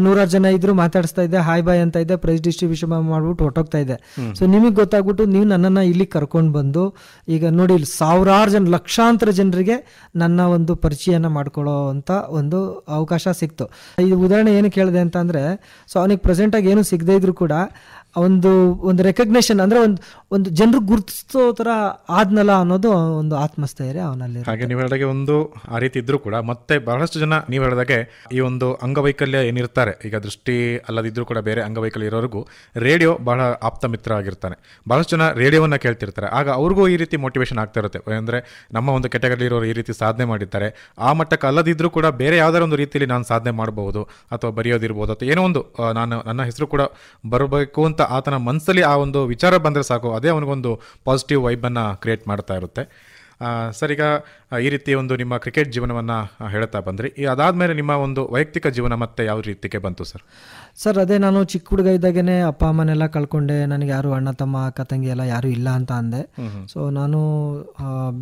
100 ಜನ ಇದ್ರು, ಮಾತಾಡಿಸ್ತಾ ಇದ್ದೆ, ಹಾಯ್ ಬಾಯ್ ಅಂತ ಇದ್ದೆ, ಪ್ರೈಸ್ ಡಿಸ್ಟ್ರಿಬ್ಯೂಷನ್ ಮಾಡ್ಬಿಟ್ಟು ಹೊರಟೋಗ್ತಾ ಇದ್ದೆ. ಸೊ ನಿಮಗೆ ಗೊತ್ತಾಗ್ಬಿಟ್ಟು ನೀವು ನನ್ನನ್ನು ಇಲ್ಲಿ ಕರ್ಕೊಂಡು ಬಂದು, ಈಗ ನೋಡಿ ಇಲ್ಲಿ ಸಾವಿರಾರು ಜನ, ಲಕ್ಷಾಂತರ ಜನರಿಗೆ ನನ್ನ ಒಂದು ಪರಿಚಯ ಮಾಡ್ಕೊಳ್ಳೋ ಅಂತ ಒಂದು ಅವಕಾಶ ಸಿಕ್ತು. ಈ ಉದಾಹರಣೆ ಏನು ಕೇಳಿದೆ ಅಂತ ಅಂದ್ರೆ, ಸೊ ಅವನಿಗೆ ಪ್ರೆಸೆಂಟ್ ಆಗಿ ಏನು ಸಿಗದೇ ಇದ್ರು ಕೂಡ ಒಂದು ರೆಕಗ್ನೇಷನ್ ಅಂದ್ರೆ ಒಂದು ಜನರು ಗುರುತಿಸೋ ತರ ಆದ್ನಲ್ಲ ಅನ್ನೋದು ಒಂದು ಆತ್ಮಸ್ಥೈರ್ಯ ಅವನಲ್ಲಿ. ಹಾಗೆ ನೀವು ಹೇಳಿದಾಗೆ ಒಂದು ಆ ರೀತಿ ಇದ್ರೂ ಕೂಡ ಮತ್ತೆ ಬಹಳಷ್ಟು ಜನ ನೀವು ಹೇಳಿದಾಗೆ ಈ ಒಂದು ಅಂಗವೈಕಲ್ಯ ಏನಿರ್ತಾರೆ, ಈಗ ದೃಷ್ಟಿ ಅಲ್ಲದಿದ್ರೂ ಕೂಡ ಬೇರೆ ಅಂಗವೈಕಲ್ಯ ಇರೋರಿಗೂ ರೇಡಿಯೋ ಬಹಳ ಆಪ್ತ ಮಿತ್ರ ಆಗಿರ್ತಾನೆ. ಬಹಳಷ್ಟು ಜನ ರೇಡಿಯೋವನ್ನ ಕೇಳ್ತಿರ್ತಾರೆ, ಆಗ ಅವ್ರಿಗೂ ಈ ರೀತಿ ಮೋಟಿವೇಶನ್ ಆಗ್ತಾ ಇರುತ್ತೆ. ಅಂದ್ರೆ ನಮ್ಮ ಒಂದು ಕೆಟಗರಿ ಇರೋರು ಈ ರೀತಿ ಸಾಧನೆ ಮಾಡಿದ್ದಾರೆ, ಆ ಮಟ್ಟಕ್ಕೆ ಅಲ್ಲದಿದ್ರೂ ಕೂಡ ಬೇರೆ ಯಾವ್ದಾರ ಒಂದು ರೀತಿಯಲ್ಲಿ ನಾನು ಸಾಧನೆ ಮಾಡಬಹುದು ಅಥವಾ ಬರೆಯೋದಿರ್ಬೋದು ಅಥವಾ ಏನೋ ಒಂದು ನನ್ನ ಹೆಸರು ಕೂಡ ಬರಬೇಕು ಅಂತ ಆತನ ಮನಸ್ಸಲ್ಲಿ ಆ ಒಂದು ವಿಚಾರ ಬಂದರೆ ಸಾಕು, ಅದೇ ಅವನಿಗೊಂದು ಪಾಸಿಟಿವ್ ವೈಬನ್ನು ಕ್ರಿಯೇಟ್ ಮಾಡ್ತಾ ಇರುತ್ತೆ. ಸರ್, ಈಗ ಈ ರೀತಿ ಒಂದು ನಿಮ್ಮ ಕ್ರಿಕೆಟ್ ಜೀವನವನ್ನು ಹೇಳ್ತಾ ಬಂದ್ರಿ, ಅದಾದಮೇಲೆ ನಿಮ್ಮ ಒಂದು ವೈಯಕ್ತಿಕ ಜೀವನ ಮತ್ತೆ ಯಾವ ರೀತಿಗೆ ಬಂತು ಸರ್? ಸರ್ ಅದೇ, ನಾನು ಚಿಕ್ಕ ಹುಡುಗ ಇದ್ದಾಗೇ ಅಪ್ಪ ಅಮ್ಮನೆಲ್ಲ ಕಳ್ಕೊಂಡೆ, ನನಗೆ ಯಾರು ಅಣ್ಣ ತಮ್ಮ ಅಕ್ಕ ತಂಗಿ ಎಲ್ಲ ಯಾರು ಇಲ್ಲ ಅಂತ ಅಂದೆ. ಸೊ ನಾನು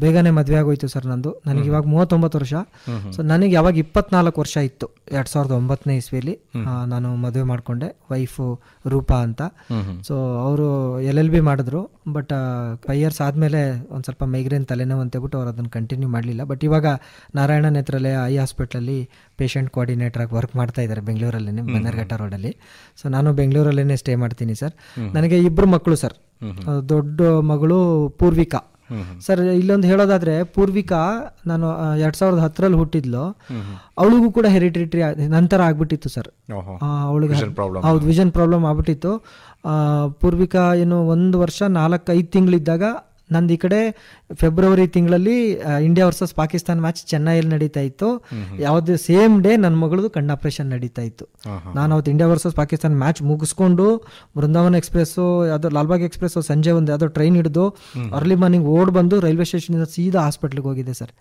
ಬೇಗನೆ ಮದುವೆ ಆಗೋಯ್ತು ಸರ್ ನಂದು. ನನಗೆ ಇವಾಗ 39 ವರ್ಷ. ಸೊ ನನಗೆ ಯಾವಾಗ 24 ವರ್ಷ ಇತ್ತು 2009ನೇ ಇಸ್ವಿಲಿ ನಾನು ಮದುವೆ ಮಾಡ್ಕೊಂಡೆ. ವೈಫು ರೂಪಾ ಅಂತ. ಸೊ ಅವರು LLB ಮಾಡಿದ್ರು, ಬಟ್ 5 years ಆದಮೇಲೆ ಒಂದು ಸ್ವಲ್ಪ ಮೈಗ್ರೇನ್ ತಲೆನೋವು ಅಂತೇಳ್ಬಿಟ್ಟು ಅವ್ರು ಅದನ್ನು ಕಂಟಿನ್ಯೂ ಮಾಡಲಿಲ್ಲ. ಬಟ್ ಇವಾಗ ನಾರಾಯಣ ನೇತ್ರಾಲಯ ಐ ಹಾಸ್ಪಿಟ್ಲಲ್ಲಿ ಪೇಷಂಟ್ ಕೋಆರ್ಡಿನೇಟರ್ ಆಗಿ ವರ್ಕ್ ಮಾಡ್ತಾ ಇದ್ದಾರೆ ಬೆಂಗಳೂರಲ್ಲೇ, ಬನ್ನರ್ಘಟ್ಟ ರೋಡಲ್ಲಿ. ಸೊ ನಾನು ಬೆಂಗಳೂರಲ್ಲೇ ಸ್ಟೇ ಮಾಡ್ತೀನಿ ಸರ್. ನನಗೆ 2 ಮಕ್ಕಳು ಸರ್. ದೊಡ್ಡ ಮಗಳು ಪೂರ್ವಿಕಾ. ಸರ್ ಇಲ್ಲೊಂದು ಹೇಳೋದಾದ್ರೆ, ಪೂರ್ವಿಕಾ ನಾನು 2010ರಲ್ಲಿ ಹುಟ್ಟಿದ್ಲು. ಅವಳಿಗೂ ಕೂಡ ಹೆರಿಡಿಟರಿ ನಂತರ ಆಗ್ಬಿಟ್ಟಿತ್ತು ಸರ್. ಅವಳಿಗೆ ಹೌದು, ವಿಷನ್ ಪ್ರಾಬ್ಲಮ್ ಆಗ್ಬಿಟ್ಟಿತ್ತು. ಪೂರ್ವಿಕಾ ಏನು 1 ವರ್ಷ 4-5 ತಿಂಗಳಿದ್ದಾಗ ನಂದು ಈ ಕಡೆ ಫೆಬ್ರವರಿ ತಿಂಗಳಲ್ಲಿ ಇಂಡಿಯಾ ವರ್ಸಸ್ ಪಾಕಿಸ್ತಾನ ಮ್ಯಾಚ್ ಚೆನ್ನೈಯಲ್ಲಿ ನಡೀತಾ ಇತ್ತು. ಯಾವ್ದು ಸೇಮ್ ಡೇ ನನ್ನ ಮಗಳದು ಕಣ್ಣು ಆಪರೇಷನ್ ನಡೀತಾ ಇತ್ತು. ನಾನು ಅವತ್ತು ಇಂಡಿಯಾ ವರ್ಸಸ್ ಪಾಕಿಸ್ತಾನ ಮ್ಯಾಚ್ ಮುಗಿಸ್ಕೊಂಡು ಬೃಂದಾವನ್ ಎಕ್ಸ್ಪ್ರೆಸ್ಸು ಯಾವುದೋ ಲಾಲ್ಬಾಗ್ ಎಕ್ಸ್ಪ್ರೆಸ್ ಸಂಜೆ ಒಂದು ಯಾವುದೋ ಟ್ರೈನ್ ಹಿಡಿದು ಅರ್ಲಿ ಮಾರ್ನಿಂಗ್ ಓಡ್ ಬಂದು ರೈಲ್ವೆ ಸ್ಟೇಷನ್ ಸೀದಾ ಹಾಸ್ಪಿಟ್ಲಿಗೆ ಹೋಗಿದ್ದೆ ಸರ್.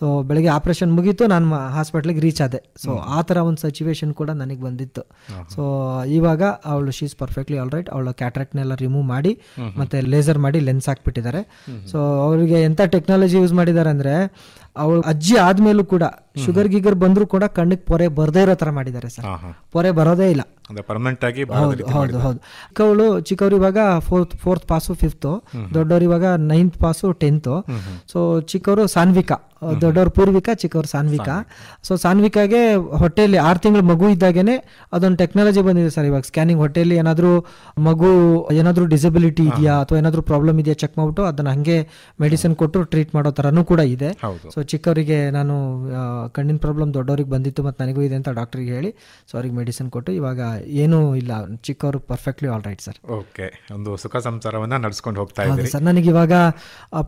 ಸೊ ಬೆಳಗ್ಗೆ ಆಪರೇಷನ್ ಮುಗೀತು, ನಾನು ಹಾಸ್ಪಿಟ್ಲಿಗೆ ರೀಚ್ ಆದೆ. ಸೊ ಆ ಥರ ಒಂದು ಸಿಚುವೇಶನ್ ಕೂಡ ನನಗೆ ಬಂದಿತ್ತು. ಸೊ ಇವಾಗ ಅವಳು ಶೀಸ್ ಪರ್ಫೆಕ್ಟ್ಲಿ ಆಲ್ ರೈಟ್. ಅವಳ ಕ್ಯಾಟ್ರಾಕ್ಟ್ನೆಲ್ಲ ರಿಮೂವ್ ಮಾಡಿ ಮತ್ತೆ ಲೇಸರ್ ಮಾಡಿ ಲೆನ್ಸ್ ಹಾಕ್ಬಿಟ್ಟಿದ್ದಾರೆ. ಸೊ ಅವರಿಗೆ ಎಂತ ಟೆಕ್ನಾಲಜಿ ಯೂಸ್ ಮಾಡಿದ್ದಾರೆ ಅಂದ್ರೆ, ಅವಳು ಅಜ್ಜಿ ಆದ್ಮೇಲೂ ಕೂಡ ಶುಗರ್ ಗಿಗರ್ ಬಂದ್ರು ಕೂಡ ಕಣ್ಣಿಗೆ ಪೊರೆ ಬರ್ದೇ ಇರೋ ತರ ಮಾಡಿದ್ದಾರೆ ಸರ್. ಪೊರೆ ಬರೋದೇ ಇಲ್ಲ. ಹೌದು. ಚಿಕ್ಕವ್ರು ಇವಾಗ 4th ಪಾಸು 5th, ದೊಡ್ಡವ್ರು ಇವಾಗ 9th ಪಾಸು 10th. ಸೊ ಚಿಕ್ಕವರು ಸಾನ್ವಿಕಾ, ದೊಡ್ಡವ್ರು ಪೂರ್ವಿಕಾ, ಚಿಕ್ಕವ್ರು ಸಾನ್ವಿಕಾ. ಸೊ ಸಾನ್ವಿಕಾಗೆ ಹೊಟ್ಟೆಯಲ್ಲಿ 6 ತಿಂಗಳು ಮಗು ಇದ್ದಾಗೇನೆ ಅದೊಂದು ಟೆಕ್ನಾಲಜಿ ಬಂದಿದೆ ಸರ್. ಇವಾಗ ಸ್ಕ್ಯಾನಿಂಗ್ ಹೊಟ್ಟೆಯಲ್ಲಿ ಏನಾದ್ರೂ ಡಿಸಬಿಲಿಟಿ ಇದೆಯಾ ಅಥವಾ ಏನಾದ್ರೂ ಪ್ರಾಬ್ಲಮ್ ಇದೆಯಾ ಚೆಕ್ ಮಾಡ್ಬಿಟ್ಟು ಅದನ್ನ ಹಂಗೆ ಮೆಡಿಸಿನ್ ಕೊಟ್ಟು ಟ್ರೀಟ್ ಮಾಡೋ ತರನೂ ಕೂಡ ಇದೆ. ಸೊ ಚಿಕ್ಕವರಿಗೆ ನಾನು ಕಣ್ಣಿನ ಪ್ರಾಬ್ಲಮ್ ದೊಡ್ಡವ್ರಿಗೆ ಬಂದಿತ್ತು ಮತ್ತು ನನಗೂ ಇದೆ ಅಂತ ಡಾಕ್ಟರ್ಗೆ ಹೇಳಿ ಸೊ ಅವ್ರಿಗೆ ಮೆಡಿಸಿನ್ ಕೊಟ್ಟು ಇವಾಗ ಏನೂ ಇಲ್ಲ, ಚಿಕ್ಕವರು perfectly all right sir. Okay, ಒಂದು ಸುಖ ಸಂಸಾರವನ್ನ ನಡೆಸ್ಕೊಂಡು ಹೋಗ್ತಾ ಇದ್ದೀರಿ ಸರ್. ನನಗೆ ಇವಾಗ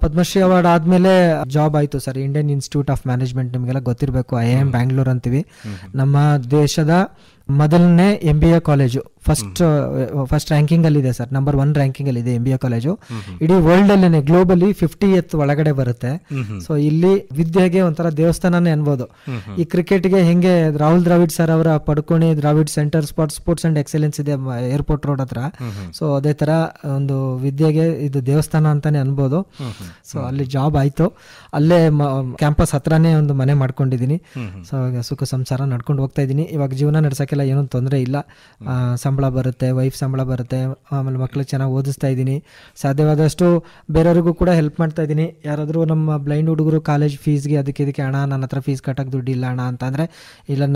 ಪದ್ಮಶ್ರೀ ಅವಾರ್ಡ್ ಆದ್ಮೇಲೆ ಜಾಬ್ ಆಯ್ತು sir. Indian institute of management, ನಿಮಗೆಲ್ಲ ಗೊತ್ತಿರಬೇಕು, IIM ಬ್ಯಾಂಗ್ಳೂರ್ ಅಂತೀವಿ. ನಮ್ಮ ದೇಶದ ಮೊದಲನೇ MBA ಕಾಲೇಜು, ಫಸ್ಟ್ ರ್ಯಾಂಕಿಂಗ್ ಅಲ್ಲಿ ಇದೆ ಸರ್. ನಂಬರ್ 1 ರ್ಯಾಂಕಿಂಗ್ ಅಲ್ಲಿ ಇದೆ MBA ಕಾಲೇಜು. ಇಡೀ ವರ್ಲ್ಡ್ ಅಲ್ಲೇನೆ ಗ್ಲೋಬಲಿ 50th ಒಳಗಡೆ ಬರುತ್ತೆ. ಸೊ ಇಲ್ಲಿ ವಿದ್ಯೆಗೆ ಒಂಥರ ದೇವಸ್ಥಾನನೇ ಅನ್ಬೋದು. ಈ ಕ್ರಿಕೆಟ್ಗೆ ಹೆಂಗೆ ರಾಹುಲ್ ದ್ರಾವಿಡ್ ಸರ್ ಅವರ Padukone Dravid centre sports and excellence ಇದೆ ಏರ್ಪೋರ್ಟ್ ರೋಡ್ ಹತ್ರ. ಸೊ ಅದೇ ತರ ಒಂದು ವಿದ್ಯೆಗೆ ಇದು ದೇವಸ್ಥಾನ ಅಂತಾನೆ ಅನ್ಬೋದು. ಸೊ ಅಲ್ಲಿ ಜಾಬ್ ಆಯ್ತು, ಅಲ್ಲೇ ಕ್ಯಾಂಪಸ್ ಹತ್ರನೇ ಒಂದು ಮನೆ ಮಾಡ್ಕೊಂಡಿದೀನಿ. ಸೊ ಸುಖ ಸಂಸಾರ ನಡ್ಕೊಂಡು ಹೋಗ್ತಾ ಇದೀನಿ. ಇವಾಗ ಜೀವನ ನಡ್ಸಕ್ಕೆಲ್ಲ ಏನೂ ತೊಂದರೆ ಇಲ್ಲ. ಸಂಬಳ ಬರುತ್ತೆ, ವೈಫ್ ಸಂಬಳ ಬರುತ್ತೆ, ಆಮೇಲೆ ಮಕ್ಳಿಗೆ ಚೆನ್ನಾಗಿ ಓದಿಸ್ತಾ ಇದ್ದೀನಿ. ಸಾಧ್ಯವಾದಷ್ಟು ಬೇರೆಯವ್ರಿಗೂ ಕೂಡ ಹೆಲ್ಪ್ ಮಾಡ್ತಾ ಇದ್ದೀನಿ. ಯಾರಾದರೂ ನಮ್ಮ ಬ್ಲೈಂಡ್ ಹುಡುಗರು ಕಾಲೇಜ್ ಫೀಸ್ಗೆ ಅದಕ್ಕೆ ಅಣ್ಣ ನನ್ನ ಹತ್ರ ಫೀಸ್ ಕಟ್ಟಕ್ಕೆ ದುಡ್ಡಿಲ್ಲ ಅಣ್ಣ ಅಂತಂದರೆ, ಇಲ್ಲ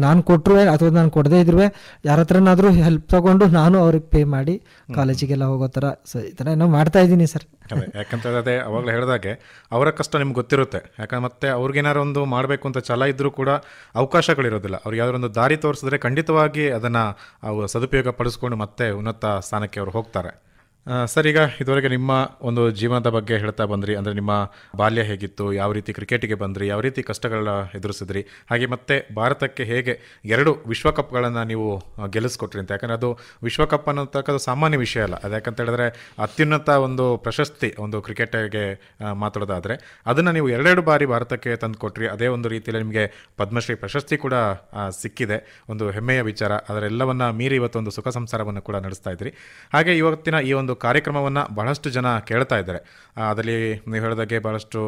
ನಾನು ಕೊಟ್ಟರು ಅಥವಾ ನಾನು ಕೊಡದೇ ಇದ್ರು ಯಾರ ಹತ್ರನಾದರೂ ಹೆಲ್ಪ್ ತಗೊಂಡು ನಾನು ಅವ್ರಿಗೆ ಪೇ ಮಾಡಿ ಕಾಲೇಜಿಗೆಲ್ಲ ಹೋಗೋ ಥರ ಈ ಥರ ಏನೋ ಮಾಡ್ತಾ ಇದ್ದೀನಿ ಸರ್. ಯಾಕಂತಂದ್ರೆ ಅದೇ ಅವಾಗಲೇ ಹೇಳಿದಾಗೆ ಅವರ ಕಷ್ಟ ನಿಮ್ಗೆ ಗೊತ್ತಿರುತ್ತೆ. ಯಾಕಂದ್ರೆ ಮತ್ತೆ ಅವ್ರಿಗೇನಾರು ಒಂದು ಮಾಡಬೇಕು ಅಂತ ಛಲ ಇದ್ರೂ ಕೂಡ ಅವಕಾಶಗಳಿರೋದಿಲ್ಲ. ಅವ್ರಿಗೆ ಯಾವ್ದಾರು ಒಂದು ದಾರಿ ತೋರಿಸಿದ್ರೆ ತೋರಿಸಿದ್ರೆ ಖಂಡಿತವಾಗಿ ಅದನ್ನು ಸದುಪಯೋಗ ಪಡಿಸ್ಕೊಂಡು ಮತ್ತೆ ಉನ್ನತ ಸ್ಥಾನಕ್ಕೆ ಅವರು ಹೋಗ್ತಾರೆ. ಸರ್, ಈಗ ಇದುವರೆಗೆ ನಿಮ್ಮ ಒಂದು ಜೀವನದ ಬಗ್ಗೆ ಹೇಳ್ತಾ ಬಂದ್ರಿ. ಅಂದರೆ ನಿಮ್ಮ ಬಾಲ್ಯ ಹೇಗಿತ್ತು, ಯಾವ ರೀತಿ ಕ್ರಿಕೆಟಿಗೆ ಬಂದ್ರಿ, ಯಾವ ರೀತಿ ಕಷ್ಟಗಳನ್ನ ಎದುರಿಸಿದ್ರಿ, ಹಾಗೆ ಮತ್ತೆ ಭಾರತಕ್ಕೆ ಹೇಗೆ 2 ವಿಶ್ವಕಪ್ಗಳನ್ನು ನೀವು ಗೆಲ್ಲಿಸ್ಕೊಟ್ರಿ ಅಂತ. ಯಾಕಂದರೆ ಅದು ವಿಶ್ವಕಪ್ ಅನ್ನೋತಕ್ಕದ್ದು ಸಾಮಾನ್ಯ ವಿಷಯ ಅಲ್ಲ. ಅದು ಯಾಕಂತ ಹೇಳಿದ್ರೆ ಅತ್ಯುನ್ನತ ಒಂದು ಪ್ರಶಸ್ತಿ ಒಂದು ಕ್ರಿಕೆಟಿಗೆ ಮಾತಾಡೋದಾದರೆ ಅದನ್ನು ನೀವು 2 ಬಾರಿ ಭಾರತಕ್ಕೆ ತಂದುಕೊಟ್ರಿ. ಅದೇ ಒಂದು ರೀತಿಯಲ್ಲಿ ನಿಮಗೆ ಪದ್ಮಶ್ರೀ ಪ್ರಶಸ್ತಿ ಕೂಡ ಸಿಕ್ಕಿದೆ, ಒಂದು ಹೆಮ್ಮೆಯ ವಿಚಾರ. ಅದರೆಲ್ಲವನ್ನ ಮೀರಿ ಇವತ್ತೊಂದು ಸುಖ ಸಂಸಾರವನ್ನು ಕೂಡ ನಡೆಸ್ತಾ ಇದ್ರಿ. ಹಾಗೆ ಇವತ್ತಿನ ಈ ಒಂದು ಕಾರ್ಯಕ್ರಮವನ್ನು ಬಹಳಷ್ಟು ಜನ ಕೇಳ್ತಾ ಇದ್ದಾರೆ. ಅದರಲ್ಲಿ ನೀವು ಹೇಳಿದಾಗೆ ಬಹಳಷ್ಟು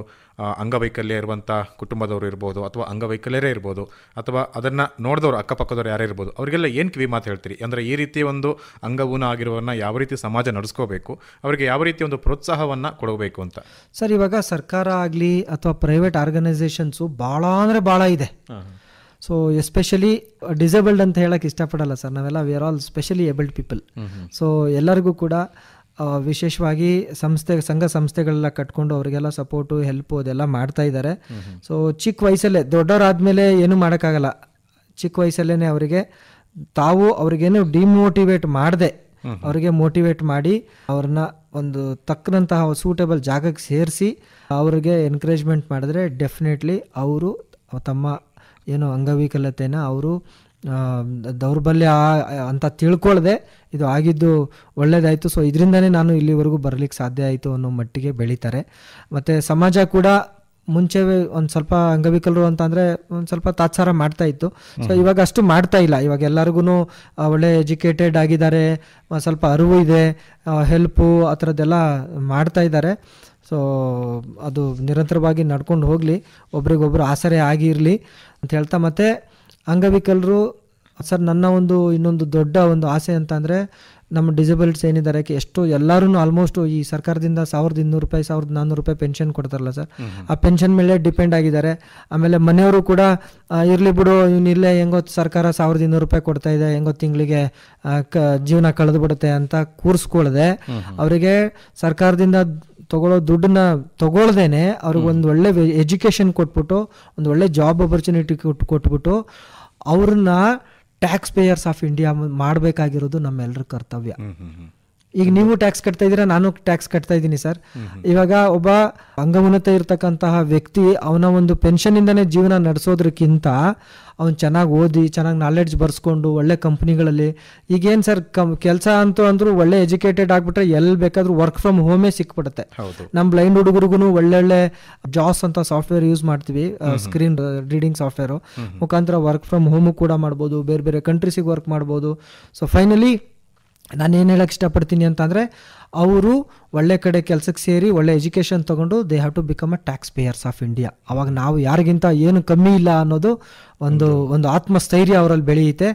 ಅಂಗವೈಕಲ್ಯ ಇರುವಂಥ ಕುಟುಂಬದವರು ಇರ್ಬೋದು, ಅಥವಾ ಅಂಗವೈಕಲ್ಯರೇ ಇರ್ಬೋದು, ಅಥವಾ ಅದನ್ನು ನೋಡಿದವರು ಅಕ್ಕಪಕ್ಕದವ್ರು ಯಾರೇ ಇರ್ಬೋದು, ಅವರಿಗೆಲ್ಲ ಏನು ಕಿವಿ ಮಾತು ಹೇಳ್ತೀರಿ? ಅಂದರೆ ಈ ರೀತಿ ಒಂದು ಅಂಗವೂನ ಆಗಿರೋರನ್ನ ಯಾವ ರೀತಿ ಸಮಾಜ ನಡೆಸ್ಕೋಬೇಕು, ಅವರಿಗೆ ಯಾವ ರೀತಿ ಒಂದು ಪ್ರೋತ್ಸಾಹವನ್ನು ಕೊಡಬೇಕು ಅಂತ. ಸರ್, ಇವಾಗ ಸರ್ಕಾರ ಆಗಲಿ ಅಥವಾ ಪ್ರೈವೇಟ್ ಆರ್ಗನೈಸೇಷನ್ಸು ಭಾಳ ಅಂದರೆ ಭಾಳ ಇದೆ. ಸೊ ಎಸ್ಪೆಷಲಿ ಡಿಸೇಬಲ್ಡ್ ಅಂತ ಹೇಳಕ್ಕೆ ಇಷ್ಟಪಡಲ್ಲ ಸರ್, ನಾವೆಲ್ಲ we are all specially abled people. So ಎಲ್ಲರಿಗೂ ಕೂಡ ವಿಶೇಷವಾಗಿ ಸಂಘ ಸಂಸ್ಥೆಗಳೆಲ್ಲ ಕಟ್ಕೊಂಡು ಅವರಿಗೆಲ್ಲ ಸಪೋರ್ಟು ಹೆಲ್ಪು ಅದೆಲ್ಲ ಮಾಡ್ತಾ ಇದ್ದಾರೆ. ಸೊ ಚಿಕ್ಕ ವಯಸ್ಸಲ್ಲೇ, ದೊಡ್ಡವರಾದ್ಮೇಲೆ ಏನೂ ಮಾಡೋಕ್ಕಾಗಲ್ಲ, ಚಿಕ್ಕ ವಯಸ್ಸಲ್ಲೇ ಅವರಿಗೆ ತಾವು ಅವ್ರಿಗೇನು ಡಿಮೋಟಿವೇಟ್ ಮಾಡದೆ ಅವರಿಗೆ ಮೋಟಿವೇಟ್ ಮಾಡಿ ಅವ್ರನ್ನ ಒಂದು ತಕ್ಕನಂತಹ ಸೂಟೇಬಲ್ ಜಾಗಕ್ಕೆ ಸೇರಿಸಿ ಅವ್ರಿಗೆ ಎನ್ಕರೇಜ್ಮೆಂಟ್ ಮಾಡಿದ್ರೆ ಡೆಫಿನೆಟ್ಲಿ ಅವರು ತಮ್ಮ ಏನು ಅಂಗವೈಕಲ್ಯತೆನ ಅವರು ದೌರ್ಬಲ್ಯ ಅಂತ ತಿಳ್ಕೊಳ್ಳದೆ ಇದು ಆಗಿದ್ದು ಒಳ್ಳೇದಾಯಿತು, ಸೊ ಇದರಿಂದನೇ ನಾನು ಇಲ್ಲಿವರೆಗೂ ಬರಲಿಕ್ಕೆ ಸಾಧ್ಯ ಆಯಿತು ಅನ್ನೋ ಮಟ್ಟಿಗೆ ಬೆಳೀತಾರೆ. ಮತ್ತು ಸಮಾಜ ಕೂಡ ಮುಂಚೆ ಒಂದು ಸ್ವಲ್ಪ ಅಂಗವಿಕಲರು ಅಂತಂದರೆ ಒಂದು ಸ್ವಲ್ಪ ತಾತ್ಸಾರ ಮಾಡ್ತಾ ಇತ್ತು. ಸೊ ಇವಾಗ ಅಷ್ಟು ಮಾಡ್ತಾ ಇಲ್ಲ. ಇವಾಗ ಎಲ್ಲರಿಗೂ ಒಳ್ಳೆ ಎಜುಕೇಟೆಡ್ ಆಗಿದ್ದಾರೆ, ಸ್ವಲ್ಪ ಅರಿವು ಇದೆ, ಹೆಲ್ಪು ಆ ಥರದ್ದೆಲ್ಲ ಮಾಡ್ತಾ ಇದ್ದಾರೆ. ಸೊ ಅದು ನಿರಂತರವಾಗಿ ನಡ್ಕೊಂಡು ಹೋಗಲಿ, ಒಬ್ರಿಗೊಬ್ರು ಆಸರೆ ಆಗಿರಲಿ ಅಂತ ಹೇಳ್ತಾ. ಮತ್ತು ಅಂಗವಿಕಲರು ಸರ್, ನನ್ನ ಇನ್ನೊಂದು ದೊಡ್ಡ ಒಂದು ಆಸೆ ಅಂತ ಅಂದರೆ ನಮ್ಮ ಡಿಸೇಬಲ್ಡ್ಸ್ ಏನಿದ್ದಾರೆ ಎಷ್ಟೋ ಎಲ್ಲರೂ ಆಲ್ಮೋಸ್ಟ್ ಈ ಸರ್ಕಾರದಿಂದ 1200 ರೂಪಾಯಿ 1400 ರೂಪಾಯಿ ಪೆನ್ಷನ್ ಕೊಡ್ತಾರಲ್ಲ ಸರ್, ಆ ಪೆನ್ಷನ್ ಮೇಲೆ ಡಿಪೆಂಡ್ ಆಗಿದ್ದಾರೆ. ಆಮೇಲೆ ಮನೆಯವರು ಕೂಡ ಇರಲಿ ಬಿಡು ಇವನಿಲ್ಲೇ ಹೆಂಗೋ ಸರ್ಕಾರ 1200 ರೂಪಾಯಿ ಕೊಡ್ತಾ ಇದೆ, ಹೆಂಗೋ ತಿಂಗಳಿಗೆ ಜೀವನ ಕಳೆದು ಬಿಡುತ್ತೆ ಅಂತ ಕೂರಿಸ್ಕೊಳ್ಳದೆ ಅವರಿಗೆ ಸರ್ಕಾರದಿಂದ ತಗೊಳ್ಳೋ ದುಡ್ಡನ್ನ ತಗೊಳ್ದೇನೆ ಅವ್ರಿಗೆ ಒಂದು ಒಳ್ಳೆ ಎಜುಕೇಷನ್ ಕೊಟ್ಬಿಟ್ಟು ಒಂದು ಒಳ್ಳೆ ಜಾಬ್ ಆಪರ್ಚುನಿಟಿ ಕೊಟ್ಬಿಟ್ಟು ಅವ್ರನ್ನ ಟ್ಯಾಕ್ಸ್ ಪೇಯರ್ಸ್ ಆಫ್ ಇಂಡಿಯಾ ಮಾಡಬೇಕಾಗಿರೋದು ನಮ್ಮೆಲ್ಲರ ಕರ್ತವ್ಯ. ಈಗ ನೀವು ಟ್ಯಾಕ್ಸ್ ಕಟ್ತಾ ಇದ್ದೀರಾ, ನಾನು ಟ್ಯಾಕ್ಸ್ ಕಟ್ತಾ ಇದ್ದೀನಿ ಸರ್. ಇವಾಗ ಒಬ್ಬ ಅಂಗವಿಕಲ ಇರ್ತಕ್ಕಂತಹ ವ್ಯಕ್ತಿ ಅವನ ಒಂದು ಪೆನ್ಷನಿಂದನೇ ಜೀವನ ನಡೆಸೋದ್ರಕ್ಕಿಂತ ಅವ್ನು ಚೆನ್ನಾಗಿ ಓದಿ ಚೆನ್ನಾಗಿ ನಾಲೆಡ್ಜ್ ಬರ್ಸ್ಕೊಂಡು ಒಳ್ಳೆ ಕಂಪ್ನಿಗಳಲ್ಲಿ ಈಗೇನು ಸರ್ ಕೆಲಸ ಅಂತೂ ಅಂದರೂ ಒಳ್ಳೆ ಎಜುಕೇಟೆಡ್ ಆಗಿಬಿಟ್ರೆ ಎಲ್ಲಿ ಬೇಕಾದ್ರೂ ವರ್ಕ್ ಫ್ರಮ್ ಹೋಮೇ ಸಿಕ್ಬಿಡುತ್ತೆ. ನಮ್ಮ ಬ್ಲೈಂಡ್ ಹುಡುಗರಿಗೂ ಒಳ್ಳೊಳ್ಳೆ ಜಾಸ್ ಅಂತ ಸಾಫ್ಟ್ವೇರ್ ಯೂಸ್ ಮಾಡ್ತೀವಿ, ಸ್ಕ್ರೀನ್ ರೀಡಿಂಗ್ ಸಾಫ್ಟ್ವೇರು ಮುಖಾಂತರ ವರ್ಕ್ ಫ್ರಮ್ ಹೋಮು ಕೂಡ ಮಾಡ್ಬೋದು, ಬೇರೆ ಬೇರೆ ಕಂಟ್ರೀಸಿಗೆ ವರ್ಕ್ ಮಾಡ್ಬೋದು. ಸೊ ಫೈನಲಿ ನಾನು ಏನು ಹೇಳಕ್ಕೆ ಇಷ್ಟಪಡ್ತೀನಿ ಅಂತಂದರೆ ಅವರು ಒಳ್ಳೆ ಕಡೆ ಕೆಲಸಕ್ಕೆ ಸೇರಿ ಒಳ್ಳೆ ಎಜುಕೇಷನ್ ತೊಗೊಂಡು they have to become a tax payers of India. ಅವಾಗ ನಾವು ಯಾರಿಗಿಂತ ಏನು ಕಮ್ಮಿ ಇಲ್ಲ ಅನ್ನೋದು ಒಂದು ಆತ್ಮಸ್ಥೈರ್ಯ ಅವರಲ್ಲಿ ಬೆಳೆಯುತ್ತೆ.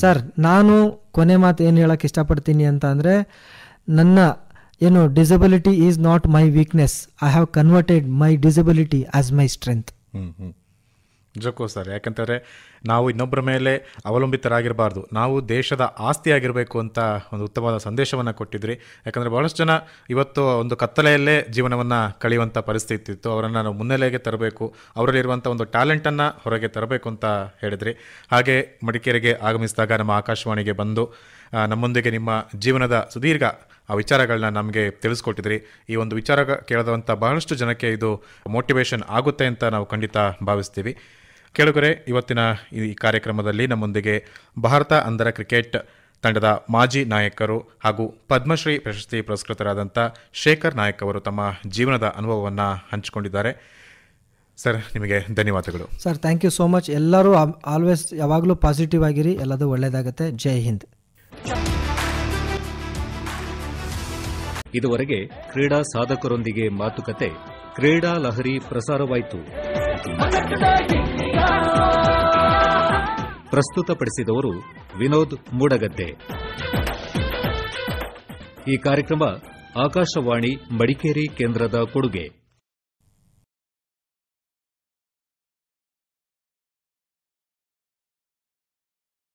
ಸರ್, ನಾನು ಕೊನೆ ಮಾತು ಏನು ಹೇಳಕ್ಕೆ ಇಷ್ಟಪಡ್ತೀನಿ ಅಂತ ಅಂದರೆ ನನ್ನ ಏನು disability is not my weakness, I have converted my disability as my strength. ನಿಜಕ್ಕೂ ಸರ್, ಯಾಕಂತಂದರೆ ನಾವು ಇನ್ನೊಬ್ಬರ ಮೇಲೆ ಅವಲಂಬಿತರಾಗಿರಬಾರ್ದು, ನಾವು ದೇಶದ ಆಸ್ತಿ ಆಗಿರಬೇಕು ಅಂತ ಒಂದು ಉತ್ತಮವಾದ ಸಂದೇಶವನ್ನು ಕೊಟ್ಟಿದ್ರಿ. ಯಾಕಂದರೆ ಬಹಳಷ್ಟು ಜನ ಇವತ್ತು ಒಂದು ಕತ್ತಲೆಯಲ್ಲೇ ಜೀವನವನ್ನು ಕಳೆಯುವಂಥ ಪರಿಸ್ಥಿತಿ ಇತ್ತು, ಅವರನ್ನು ನಾವು ಮುನ್ನೆಲೆಗೆ ತರಬೇಕು, ಅವರಲ್ಲಿರುವಂಥ ಒಂದು ಟ್ಯಾಲೆಂಟನ್ನು ಹೊರಗೆ ತರಬೇಕು ಅಂತ ಹೇಳಿದ್ರಿ. ಹಾಗೆ ಮಡಿಕೇರಿಗೆ ಆಗಮಿಸಿದಾಗ ನಮ್ಮ ಆಕಾಶವಾಣಿಗೆ ಬಂದು ನಮ್ಮೊಂದಿಗೆ ನಿಮ್ಮ ಜೀವನದ ಸುದೀರ್ಘ ಆ ವಿಚಾರಗಳನ್ನ ನಮಗೆ ತಿಳಿಸ್ಕೊಟ್ಟಿದ್ರಿ. ಈ ಒಂದು ವಿಚಾರ ಕೇಳಿದಂಥ ಬಹಳಷ್ಟು ಜನಕ್ಕೆ ಇದು ಮೋಟಿವೇಶನ್ ಆಗುತ್ತೆ ಅಂತ ನಾವು ಖಂಡಿತ ಭಾವಿಸ್ತೀವಿ. ಕೇಳುಗರೆ, ಇವತ್ತಿನ ಈ ಕಾರ್ಯಕ್ರಮದಲ್ಲಿ ನಮ್ಮೊಂದಿಗೆ ಭಾರತ ಅಂಧರ ಕ್ರಿಕೆಟ್ ತಂಡದ ಮಾಜಿ ನಾಯಕರು ಹಾಗೂ ಪದ್ಮಶ್ರೀ ಪ್ರಶಸ್ತಿ ಪುರಸ್ಕೃತರಾದಂಥ ಶೇಖರ್ ನಾಯಕ್ ಅವರು ತಮ್ಮ ಜೀವನದ ಅನುಭವವನ್ನು ಹಂಚಿಕೊಂಡಿದ್ದಾರೆ. ಸರ್, ನಿಮಗೆ ಧನ್ಯವಾದಗಳು. Sir, thank you so much. ಎಲ್ಲರೂ ಆಲ್ವೇಸ್ ಯಾವಾಗಲೂ ಪಾಸಿಟಿವ್ ಆಗಿರಿ, ಎಲ್ಲದೂ ಒಳ್ಳೆಯದಾಗುತ್ತೆ. ಜೈ ಹಿಂದ್. ಇದುವರೆಗೆ ಕ್ರೀಡಾ ಸಾಧಕರೊಂದಿಗೆ ಮಾತುಕತೆ ಕ್ರೀಡಾ ಲಹರಿ ಪ್ರಸಾರವಾಯಿತು. ಪ್ರಸ್ತುತಪಡಿಸಿದವರು ವಿನೋದ್ ಮೂಡಗದ್ದೆ. ಈ ಕಾರ್ಯಕ್ರಮ ಆಕಾಶವಾಣಿ ಮಡಿಕೇರಿ ಕೇಂದ್ರದ ಕೊಡುಗೆ.